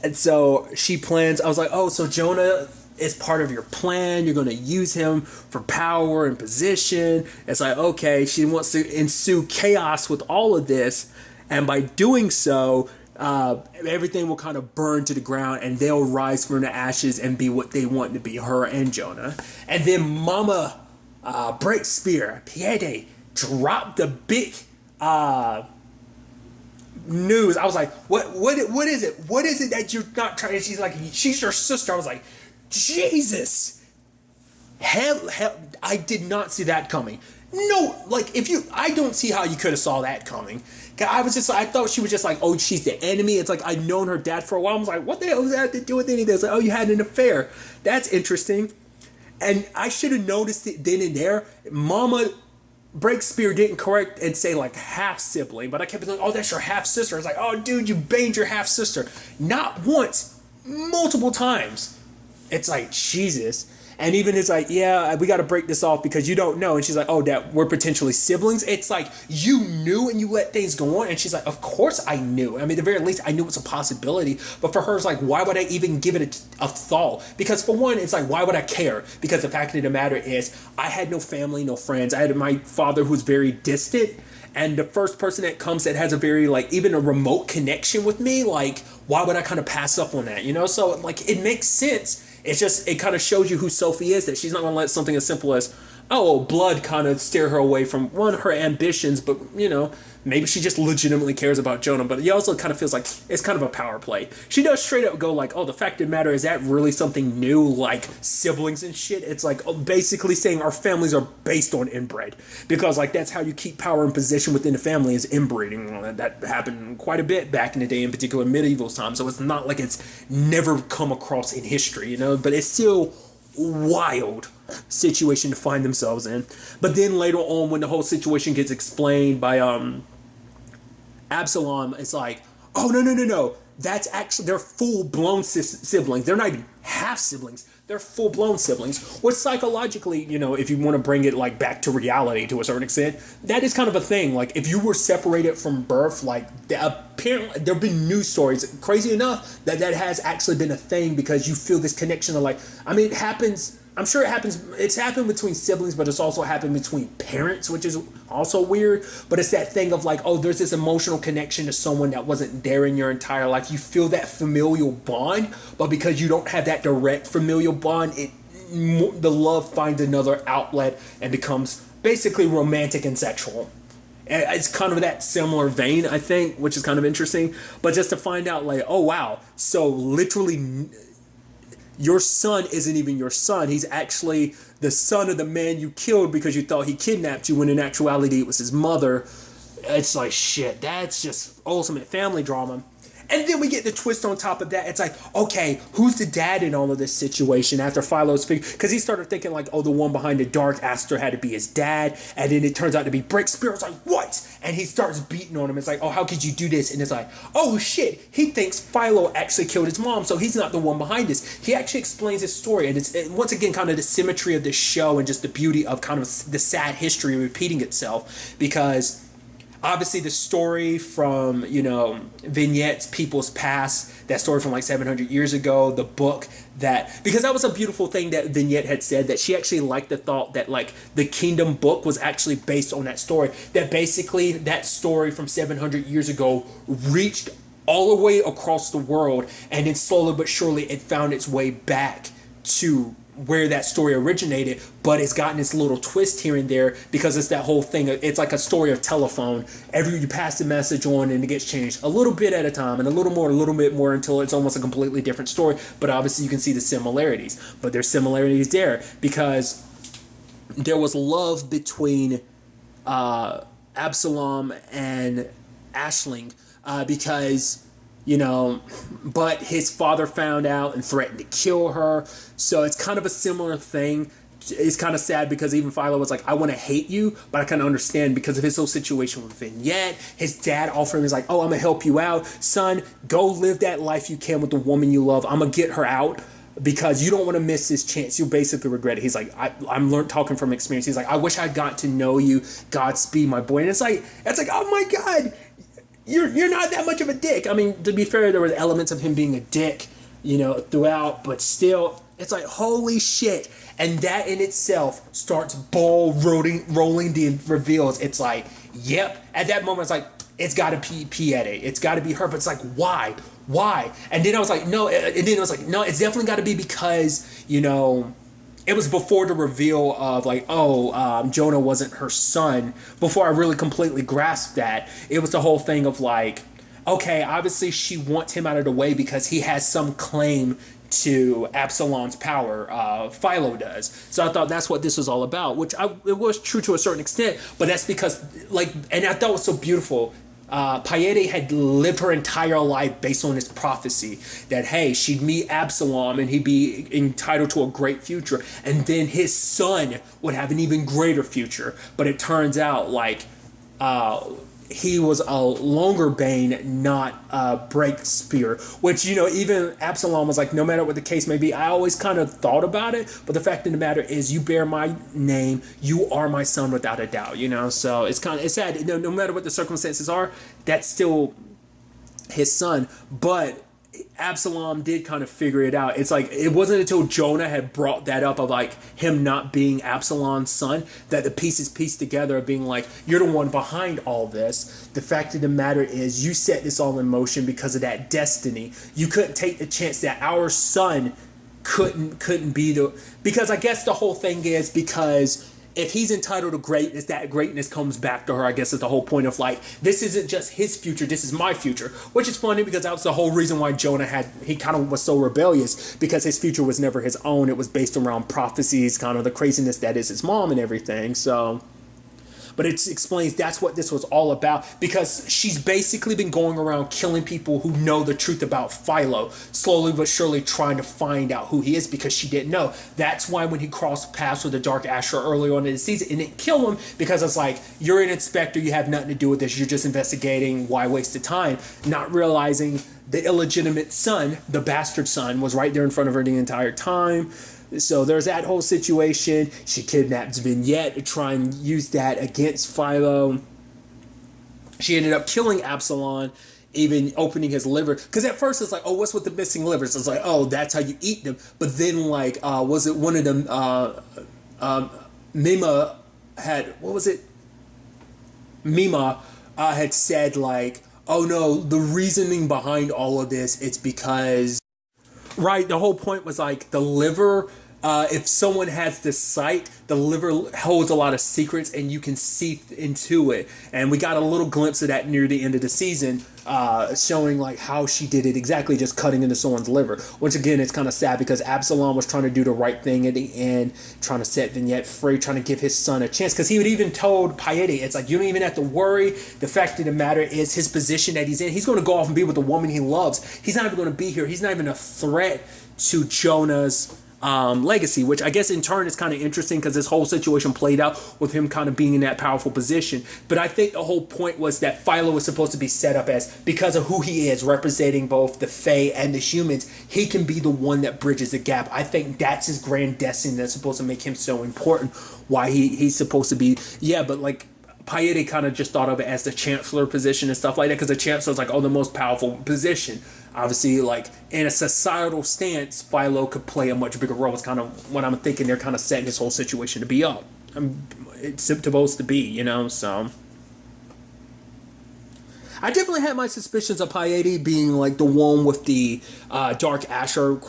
And so she plans, I was like, oh, so Jonah is part of your plan. You're going to use him for power and position. It's like, okay, she wants to ensue chaos with all of this. And by doing so, everything will kind of burn to the ground, and they'll rise from the ashes and be what they want to be, her and Jonah. And then Mama Breakspear, Piede dropped the big news. I was like, what is it? What is it that you're not trying? And she's like, she's your sister. I was like, Jesus. Hell, I did not see that coming. No, like I don't see how you could have saw that coming. I thought she was just like, oh, she's the enemy. It's like, I'd known her dad for a while. I was like, what the hell does that have to do with anything? It's like, oh, you had an affair. That's interesting. And I should have noticed it then and there. Mama Breakspear didn't correct and say like half sibling, but I kept like, oh, that's your half sister. It's like, oh, dude, you banged your half sister. Not once, multiple times. It's like, Jesus. And even it's like, yeah, we got to break this off because you don't know. And she's like, oh, that we're potentially siblings. It's like, you knew and you let things go on. And she's like, of course I knew. I mean, at the very least, I knew it's a possibility. But for her, it's like, why would I even give it a thought? Because for one, it's like, why would I care? Because the fact of the matter is, I had no family, no friends. I had my father who's very distant. And the first person that comes that has a very, like, even a remote connection with me, like, why would I kind of pass up on that, you know? So, like, it makes sense. It's just, it kind of shows you who Sophie is, that she's not going to let something as simple as, oh, blood kind of steer her away from, one, her ambitions, but, you know, maybe she just legitimately cares about Jonah. But he also kind of feels like it's kind of a power play. She does straight up go like, oh, the fact of the matter is that really something new, like siblings and shit. It's like basically saying our families are based on inbred. Because like that's how you keep power and position within the family is inbreeding. That happened quite a bit back in the day, in particular medieval times. So it's not like it's never come across in history, you know, but it's still wild situation to find themselves in. But then later on, when the whole situation gets explained by Absalom, it's like, oh, no, that's actually, they're full-blown siblings. They're not even half-siblings. They're full-blown siblings. Which psychologically, you know, if you want to bring it like back to reality to a certain extent, that is kind of a thing. Like if you were separated from birth, like apparently there have been news stories, crazy enough, that has actually been a thing because you feel this connection of like, I mean, it happens. I'm sure it happens. It's happened between siblings, but it's also happened between parents, which is also weird. But it's that thing of like, oh, there's this emotional connection to someone that wasn't there in your entire life. You feel that familial bond, but because you don't have that direct familial bond, the love finds another outlet and becomes basically romantic and sexual. It's kind of that similar vein, I think, which is kind of interesting. But just to find out like, oh, wow. So literally your son isn't even your son. He's actually the son of the man you killed because you thought he kidnapped you, when in actuality it was his mother. It's like, shit, that's just ultimate family drama. And then we get the twist on top of that. It's like, okay, who's the dad in all of this situation after Philo's figure? Because he started thinking like, oh, the one behind the dark Aster had to be his dad. And then it turns out to be Breakspear. It's like, what? And he starts beating on him. It's like, oh, how could you do this? And it's like, oh, shit. He thinks Philo actually killed his mom, so he's not the one behind this. He actually explains his story. And it's once again kind of the symmetry of this show and just the beauty of kind of the sad history repeating itself. Because obviously the story from, you know, vignettes, people's past, that story from like 700 years ago, the book that, because that was a beautiful thing that Vignette had said, that she actually liked the thought that like the Kingdom book was actually based on that story, that basically that story from 700 years ago reached all the way across the world, and then slowly but surely it found its way back to where that story originated, but it's gotten this little twist here and there because it's that whole thing. It's like a story of telephone. You pass the message on and it gets changed a little bit at a time, and a little bit more until it's almost a completely different story. But obviously you can see the similarities. But there's similarities there because there was love between Absalom and Aisling because, you know, but his father found out and threatened to kill her. So it's kind of a similar thing. It's kind of sad because even Philo was like, I want to hate you, but I kind of understand because of his whole situation with Vignette. His dad offered him, he's like, oh, I'm going to help you out. Son, go live that life you can with the woman you love. I'm going to get her out because you don't want to miss this chance. You'll basically regret it. He's like, I'm talking from experience. He's like, I wish I got to know you. Godspeed, my boy. And it's like, oh my God. You're not that much of a dick. I mean, to be fair, there were elements of him being a dick, you know, throughout, but still, it's like, holy shit. And that in itself starts ball rolling the reveals. It's like, yep. At that moment, it's like, it's got to be Piede. It's got to be her. But it's like, why? And then I was like, no. And then I was like, no, it's definitely got to be because, you know, it was before the reveal of like, oh, Jonah wasn't her son. Before I really completely grasped that, it was the whole thing of like, okay, obviously she wants him out of the way because he has some claim to Absalom's power. Philo does. So I thought that's what this was all about, which it was true to a certain extent, but that's because, like, and I thought it was so beautiful. Paete had lived her entire life based on this prophecy that, hey, she'd meet Absalom and he'd be entitled to a great future, and then his son would have an even greater future. But it turns out, like, he was a longer bane, not a break spear, which, you know, even Absalom was like, no matter what the case may be, I always kind of thought about it, but the fact of the matter is, you bear my name, you are my son without a doubt, you know. So it's sad, no matter what the circumstances are, that's still his son. But Absalom did kind of figure it out. It's like, it wasn't until Jonah had brought that up of like him not being Absalom's son that the pieces pieced together of being like, you're the one behind all this. The fact of the matter is, you set this all in motion because of that destiny. You couldn't take the chance that our son couldn't be the, because I guess the whole thing is, because if he's entitled to greatness, that greatness comes back to her, I guess is the whole point of like, this isn't just his future, this is my future. Which is funny because that was the whole reason why Jonah he kind of was so rebellious, because his future was never his own. It was based around prophecies, kind of the craziness that is his mom and everything. So, but it explains that's what this was all about, because she's basically been going around killing people who know the truth about Philo, slowly but surely trying to find out who he is, because she didn't know. That's why when he crossed paths with the Dark Asher early on in the season, it didn't kill him, because it's like, you're an inspector, you have nothing to do with this, you're just investigating, why waste the time? Not realizing the illegitimate son, the bastard son, was right there in front of her the entire time. So there's that whole situation. She kidnaps Vignette to try and use that against Philo. She ended up killing Absalom, even opening his liver. Because at first it's like, oh, what's with the missing livers? It's like, oh, that's how you eat them. But then, like, was it one of them, Mima had, what was it? Mima had said, like, oh no, the reasoning behind all of this, it's because, right, the whole point was like the liver, if someone has this sight, the liver holds a lot of secrets and you can see into it. And we got a little glimpse of that near the end of the season, showing like how she did it exactly, just cutting into someone's liver. Which again, it's kind of sad because Absalom was trying to do the right thing at the end, trying to set Vignette free, trying to give his son a chance. Because he would even told Paete, it's like, you don't even have to worry. The fact of the matter is, his position that he's in, he's going to go off and be with the woman he loves. He's not even going to be here. He's not even a threat to Jonah's legacy, which I guess in turn is kind of interesting because this whole situation played out with him kind of being in that powerful position. But I think the whole point was that Philo was supposed to be set up as, because of who he is, representing both the Fae and the humans, he can be the one that bridges the gap. I think that's his grand destiny that's supposed to make him so important, why he's supposed to be, yeah, but like, Paete kind of just thought of it as the chancellor position and stuff like that, because the chancellor is like, oh, the most powerful position. Obviously, like, in a societal stance, Philo could play a much bigger role. It's kind of what I'm thinking they're kind of setting this whole situation to be up. It's supposed to be, you know, so. I definitely had my suspicions of Paete being like the one with the Dark Asher.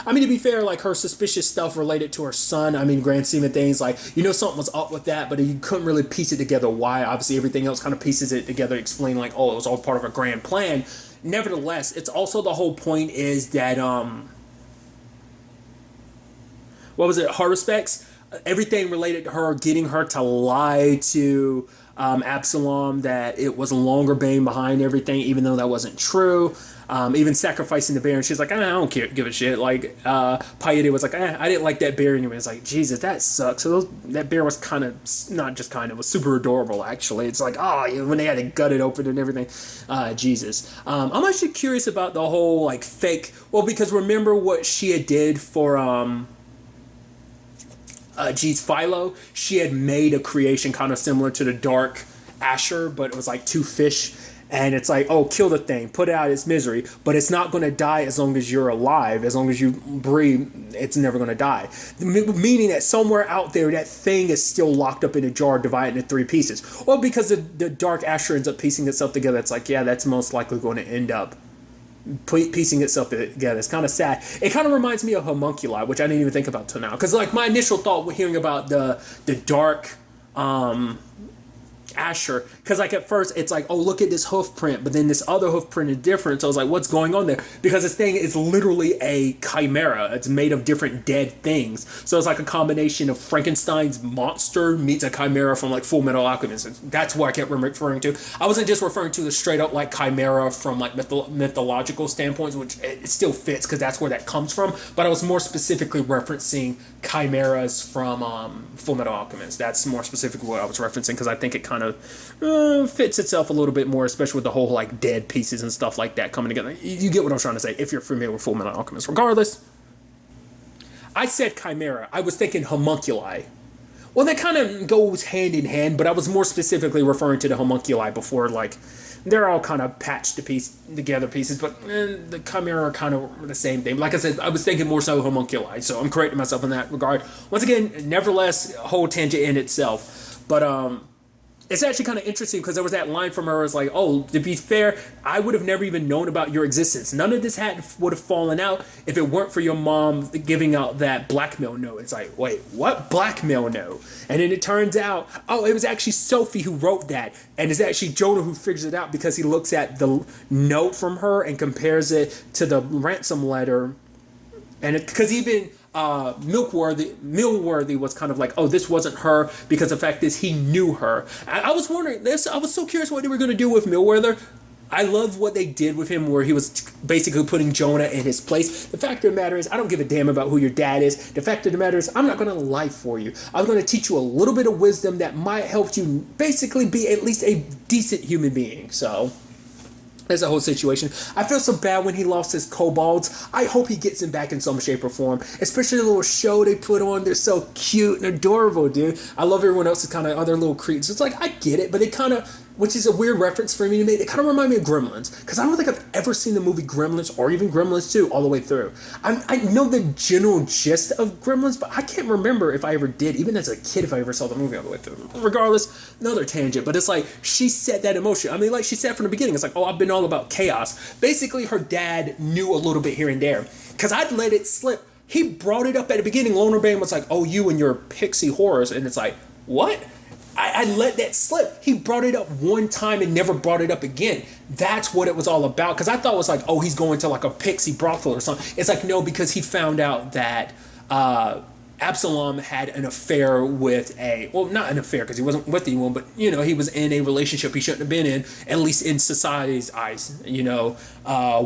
I mean, to be fair, like her suspicious stuff related to her son. I mean, grand scheme of things, like, you know, something was up with that, but you couldn't really piece it together why. Obviously, everything else kind of pieces it together, explain like, oh, it was all part of a grand plan. Nevertheless, it's also the whole point is that, what was it, her respects? Everything related to her, getting her to lie to Absalom that it was a longer bane behind everything, even though that wasn't true. Even sacrificing the bear, and she's like, I don't give a shit. Like, Paete was like, I didn't like that bear anyway. It's like, Jesus, that sucks. So that bear was kind of, not just kind of, was super adorable, actually. It's like, when they had to gut it open and everything. Jesus. I'm actually curious about the whole, like, fake, because remember what she had did for, Philo? She had made a creation kind of similar to the Dark Asher, but it was like two fish. And it's like, oh, kill the thing, put it out its misery, but it's not going to die as long as you're alive. As long as you breathe, it's never going to die. Meaning that somewhere out there, that thing is still locked up in a jar, divided into three pieces. Well, because the Dark Asher ends up piecing itself together, it's like, yeah, that's most likely going to end up piecing itself together. It's kind of sad. It kind of reminds me of homunculi, which I didn't even think about till now. Because like my initial thought when hearing about the dark Asher, because like at first it's like, oh, look at this hoof print, but then this other hoof print is different. So I was like, what's going on there? Because this thing is literally a chimera. It's made of different dead things. So it's like a combination of Frankenstein's monster meets a chimera from like Full Metal Alchemist. That's what I kept referring to. I wasn't just referring to the straight up like chimera from like mythological standpoints, which it still fits because that's where that comes from. But I was more specifically referencing chimeras from Full Metal Alchemist. That's more specifically what I was referencing because I think it kind of fits itself a little bit more, especially with the whole like dead pieces and stuff like that coming together. You get what I'm trying to say if you're familiar with Full Metal Alchemist. Regardless, I said chimera. I was thinking homunculi. Well, that kind of goes hand in hand, but I was more specifically referring to the homunculi before. Like they're all kind of patched together pieces, but the chimera are kind of the same thing. Like I said, I was thinking more so homunculi, so I'm correcting myself in that regard. Once again, nevertheless, a whole tangent in itself, but it's actually kind of interesting because there was that line from her. It's like, oh, to be fair, I would have never even known about your existence. None of this would have fallen out if it weren't for your mom giving out that blackmail note. It's like, wait, what blackmail note? And then it turns out, oh, it was actually Sophie who wrote that. And it's actually Jonah who figures it out because he looks at the note from her and compares it to the ransom letter. And because even Millworthy was kind of like, oh, this wasn't her because the fact is he knew her. I was wondering this. I was so curious what they were going to do with Millworthy. I love what they did with him where he was basically putting Jonah in his place. The fact of the matter is I don't give a damn about who your dad is. The fact of the matter is I'm not going to lie for you. I'm going to teach you a little bit of wisdom that might help you basically be at least a decent human being. So there's a whole situation. I feel so bad when he lost his kobolds. I hope he gets him back in some shape or form. Especially the little show they put on. They're so cute and adorable, dude. I love everyone else's kind of other little creatures. It's like, I get it, but it kind of, which is a weird reference for me to make, it kind of remind me of Gremlins. Because I don't think I've ever seen the movie Gremlins or even Gremlins 2 all the way through. I know the general gist of Gremlins, but I can't remember if I ever did, even as a kid, if I ever saw the movie all the way through. Regardless, another tangent, but it's like, she set that emotion. I mean, like she said from the beginning, it's like, oh, I've been all about chaos. Basically, her dad knew a little bit here and there. Because I'd let it slip. He brought it up at the beginning. Loner Bane was like, oh, you and your pixie horrors. And it's like, what? I let that slip. He brought it up one time and never brought it up again. That's what it was all about. Because I thought it was like, oh, he's going to like a pixie brothel or something. It's like, no, because he found out that Absalom had an affair with well, not an affair because he wasn't with anyone, but, you know, he was in a relationship he shouldn't have been in, at least in society's eyes, you know,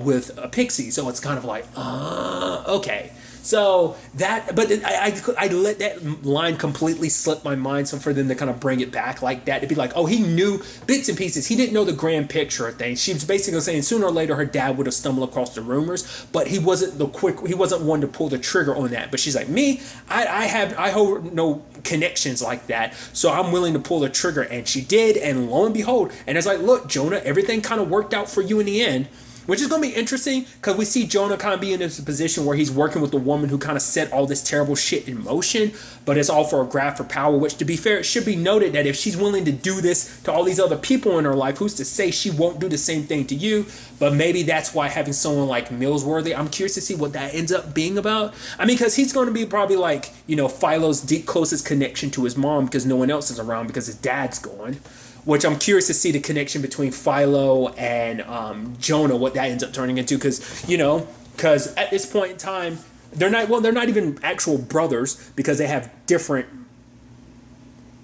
with a pixie. So it's kind of like, okay. So that, but I let that line completely slip my mind. So for them to kind of bring it back like that, to be like, oh, he knew bits and pieces. He didn't know the grand picture of things. She was basically saying sooner or later her dad would have stumbled across the rumors, but he wasn't one to pull the trigger on that. But she's like, me, I hold no connections like that, so I'm willing to pull the trigger, and she did, and lo and behold, and it's like, look, Jonah, everything kind of worked out for you in the end. Which is going to be interesting because we see Jonah kind of be in this position where he's working with the woman who kind of set all this terrible shit in motion, but it's all for a grab for power, which, to be fair, it should be noted that if she's willing to do this to all these other people in her life, who's to say she won't do the same thing to you? But maybe that's why having someone like Millsworthy, I'm curious to see what that ends up being about. I mean, because he's going to be probably like, you know, Philo's closest connection to his mom because no one else is around because his dad's gone. Which I'm curious to see the connection between Philo and Jonah, what that ends up turning into. Because at this point in time, they're not even actual brothers because they have different,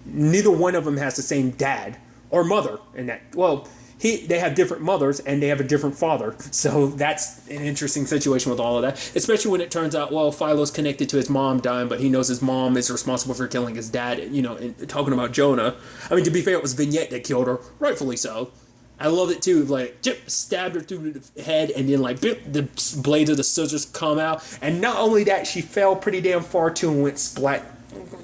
neither one of them has the same dad or mother in that. Well, they have different mothers and they have a different father. So that's an interesting situation with all of that. Especially when it turns out, well, Philo's connected to his mom dying, but he knows his mom is responsible for killing his dad, you know, and talking about Jonah. I mean, to be fair, it was Vignette that killed her, rightfully so. I love it too, like, stabbed her through the head, and then, like, the blades of the scissors come out. And not only that, she fell pretty damn far too and went splat.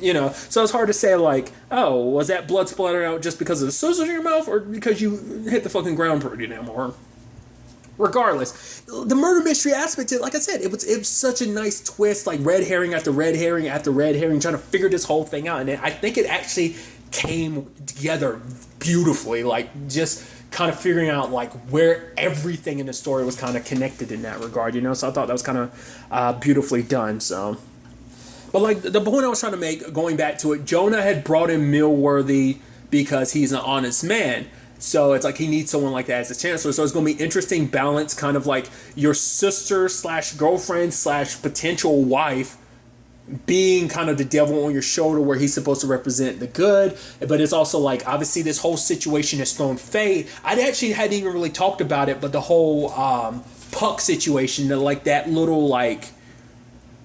You know, so it's hard to say, like, oh, was that blood splattering out just because of the scissors in your mouth or because you hit the fucking ground pretty damn hard? Regardless, the murder mystery aspect, like I said, it was such a nice twist, like red herring after red herring after red herring, trying to figure this whole thing out. And I think it actually came together beautifully, like just kind of figuring out like where everything in the story was kind of connected in that regard, so I thought that was kind of beautifully done. So, but like the point I was trying to make, going back to it, Jonah had brought in Millworthy because he's an honest man. So it's like he needs someone like that as a chancellor. So it's going to be interesting balance, kind of like your sister / girlfriend / potential wife being kind of the devil on your shoulder, where he's supposed to represent the good. But it's also like, obviously this whole situation has thrown Faye. I actually hadn't even really talked about it, but the whole Puck situation, like that little like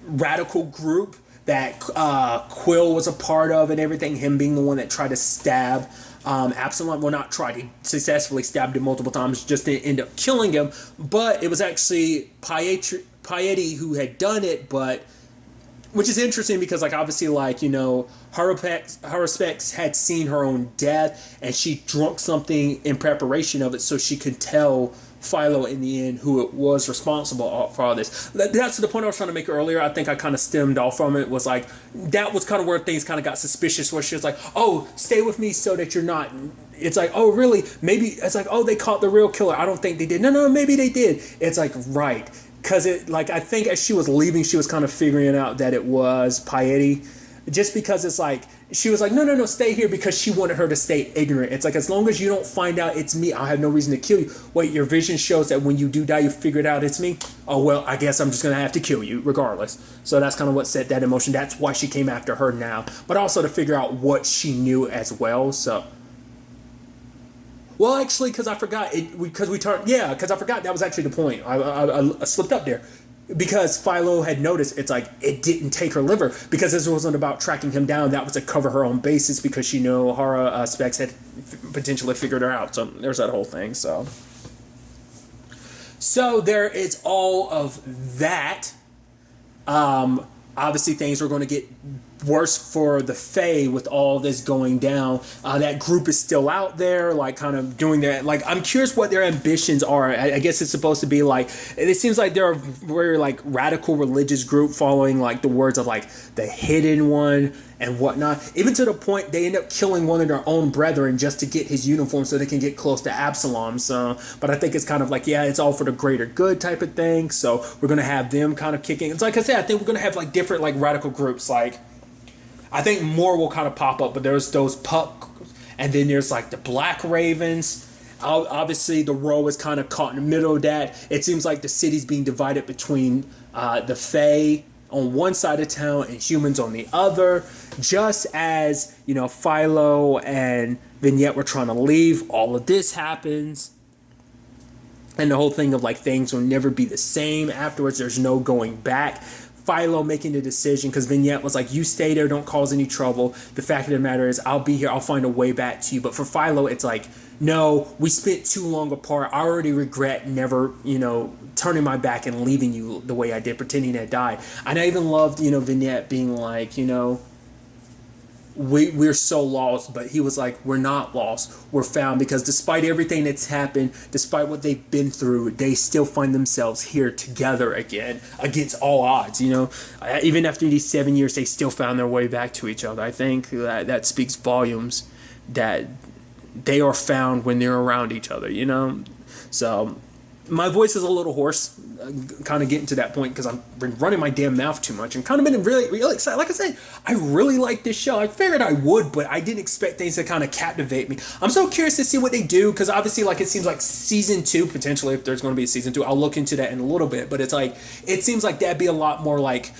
radical group that Quill was a part of and everything, him being the one that tried to stab Absalom. Well, not tried, he successfully stabbed him multiple times, just didn't end up killing him. But it was actually Piety who had done it, but which is interesting because, like, obviously, like, Haruspex had seen her own death, and she drunk something in preparation of it so she could tell Philo in the end who it was responsible for all this. That's the point I was trying to make earlier. I think I kind of stemmed off from it. Was like, that was kind of where things kind of got suspicious, where she was like, oh, stay with me so that you're not. It's like, oh, really? Maybe it's like, oh, they caught the real killer. I don't think they did. No, maybe they did. It's like, right. Because it, like, I think as she was leaving, she was kind of figuring out that it was Piety. Just because it's like, she was like, no, stay here, because she wanted her to stay ignorant. It's like, as long as you don't find out it's me, I have no reason to kill you. Wait, your vision shows that when you do die, you figured out it's me? Oh, well, I guess I'm just going to have to kill you regardless. So that's kind of what set that in motion. That's why she came after her now. But also to figure out what she knew as well, so... Well, actually, because I forgot, because I forgot that was actually the point. I slipped up there. Because Philo had noticed, it's like, it didn't take her liver. Because this wasn't about tracking him down. That was to cover her own bases, because she knew Specs had potentially figured her out. So there's that whole thing. So there is all of that. Obviously, things are going to get worse for the Fae with all this going down. That group is still out there, like, kind of doing that. Like, I'm curious what their ambitions are. I guess it's supposed to be like, it seems like they're a very like radical religious group, following like the words of like the hidden one and whatnot. Even to the point they end up killing one of their own brethren just to get his uniform so they can get close to Absalom. So, but I think it's kind of like, yeah, it's all for the greater good type of thing. So we're gonna have them kind of kicking. It's like I said, I think we're gonna have like different like radical groups. Like, I think more will kind of pop up, but there's those Puck, and then there's like the Black Ravens. Obviously, the Row is kind of caught in the middle of that. It seems like the city's being divided between the Fae on one side of town and humans on the other. Just as, Philo and Vignette were trying to leave, all of this happens. And the whole thing of like things will never be the same afterwards. There's no going back. Philo making the decision, because Vignette was like, you stay there, don't cause any trouble. The fact of the matter is, I'll be here, I'll find a way back to you. But for Philo, it's like, no, we spent too long apart. I already regret never, turning my back and leaving you the way I did, pretending to die. And I even loved, Vignette being like, we're so lost, but he was like, we're not lost, we're found, because despite everything that's happened, despite what they've been through, they still find themselves here together again against all odds. Even after these 7 years, they still found their way back to each other. I think that speaks volumes that they are found when they're around each other. So my voice is a little hoarse, kind of getting to that point because I've been running my damn mouth too much and kind of been really, really excited. Like I said, I really like this show. I figured I would, but I didn't expect things to kind of captivate me. I'm so curious to see what they do, because obviously, like, it seems like season 2, potentially, if there's going to be a season 2, I'll look into that in a little bit, but it's like, it seems like that'd be a lot more like,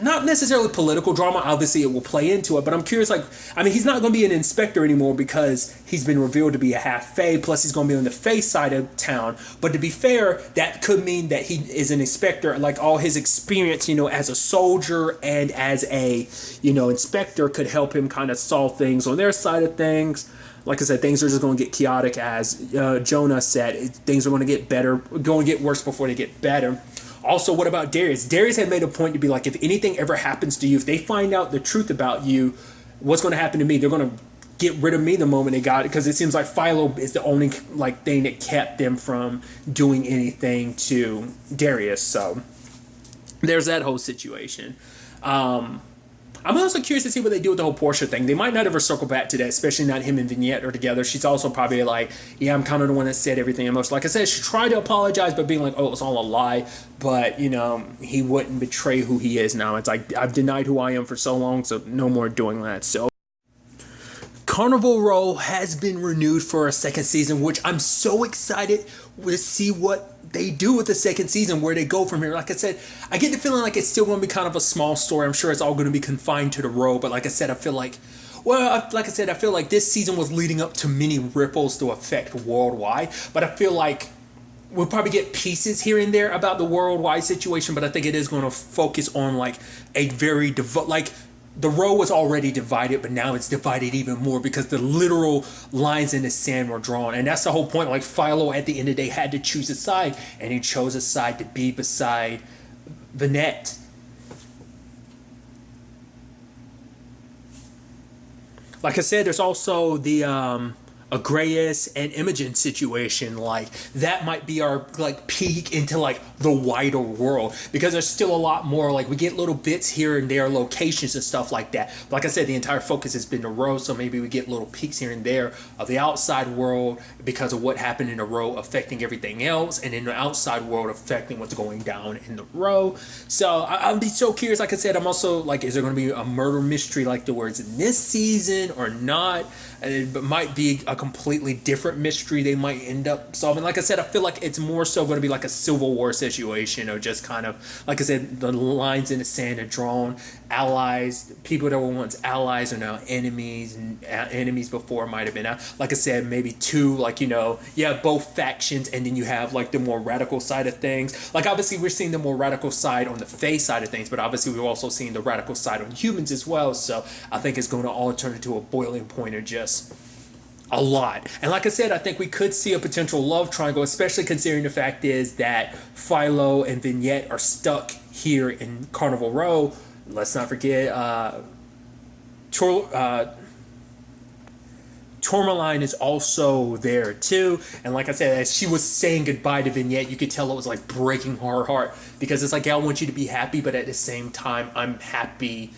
not necessarily political drama. Obviously, it will play into it, but I'm curious, like, he's not going to be an inspector anymore because he's been revealed to be a half Fae, plus he's going to be on the Fae side of town. But to be fair, that could mean that he is an inspector, like, all his experience, as a soldier and as a, inspector could help him kind of solve things on their side of things. Like I said, things are just going to get chaotic, as Jonah said. Things are going to get better, going to get worse before they get better. Also, what about Darius? Darius had made a point to be like, if anything ever happens to you, if they find out the truth about you, what's going to happen to me? They're going to get rid of me the moment they got it, because it seems like Philo is the only like thing that kept them from doing anything to Darius. So there's that whole situation. I'm also curious to see what they do with the whole Portia thing. They might not ever circle back to that, especially not him and Vignette are together. She's also probably like, yeah, I'm kind of the one that said everything. And most, like I said, she tried to apologize, but being like, oh, it was all a lie. But, you know, he wouldn't betray who he is now. It's like, I've denied who I am for so long, so no more doing that. So Carnival Row has been renewed for a second season, which I'm so excited to see what they do with the second season, where they go from here. Like I said, I get the feeling like it's still going to be kind of a small story. I'm sure it's all going to be confined to the row, but like I said, I feel like, I feel like this season was leading up to many ripples to affect worldwide, but I feel like we'll probably get pieces here and there about the worldwide situation, but I think it is going to focus on like a very the row was already divided, but now it's divided even more because the literal lines in the sand were drawn. And that's the whole point. Like Philo at the end of the day had to choose a side, and he chose a side to be beside Vinette. Like I said, there's also the Agreus and Imogen situation. Like that might be our like peek into like the wider world, because there's still a lot more. Like we get little bits here and there, locations and stuff like that. But like I said, the entire focus has been the row, so maybe we get little peeks here and there of the outside world because of what happened in the row affecting everything else, and in the outside world affecting what's going down in the row. So I'll be so curious. Like I said, I'm also like, is there going to be a murder mystery like the words in this season or not? And it might be a completely different mystery they might end up solving. Like I said, I feel like it's more so going to be like a Civil War situation, or just kind of, like I said, the lines in the sand are drawn. Allies, people that were once allies are now enemies, and enemies before might have been, like I said, maybe two, like, you know, both factions, and then you have like the more radical side of things. Like obviously we're seeing the more radical side on the Fae side of things, but obviously we're also seeing the radical side on humans as well. So I think it's going to all turn into a boiling point of just a lot. And like I said, I think we could see a potential love triangle, especially considering the fact is that Philo and Vignette are stuck here in Carnival Row. Let's not forget Tourmaline is also there too. And like I said, as she was saying goodbye to Vignette, you could tell it was like breaking her heart, because it's like, yeah, I want you to be happy, but at the same time, I'm happy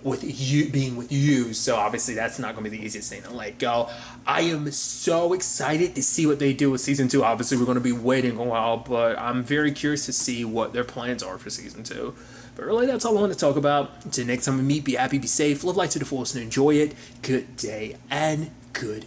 with you being with you. So obviously that's not going to be the easiest thing to let go. I am so excited to see what they do with season 2. Obviously we're going to be waiting a while, but I'm very curious to see what their plans are for season 2. But really, that's all I want to talk about. Until next time we meet, be happy, be safe, live life to the fullest, and enjoy it. Good day and good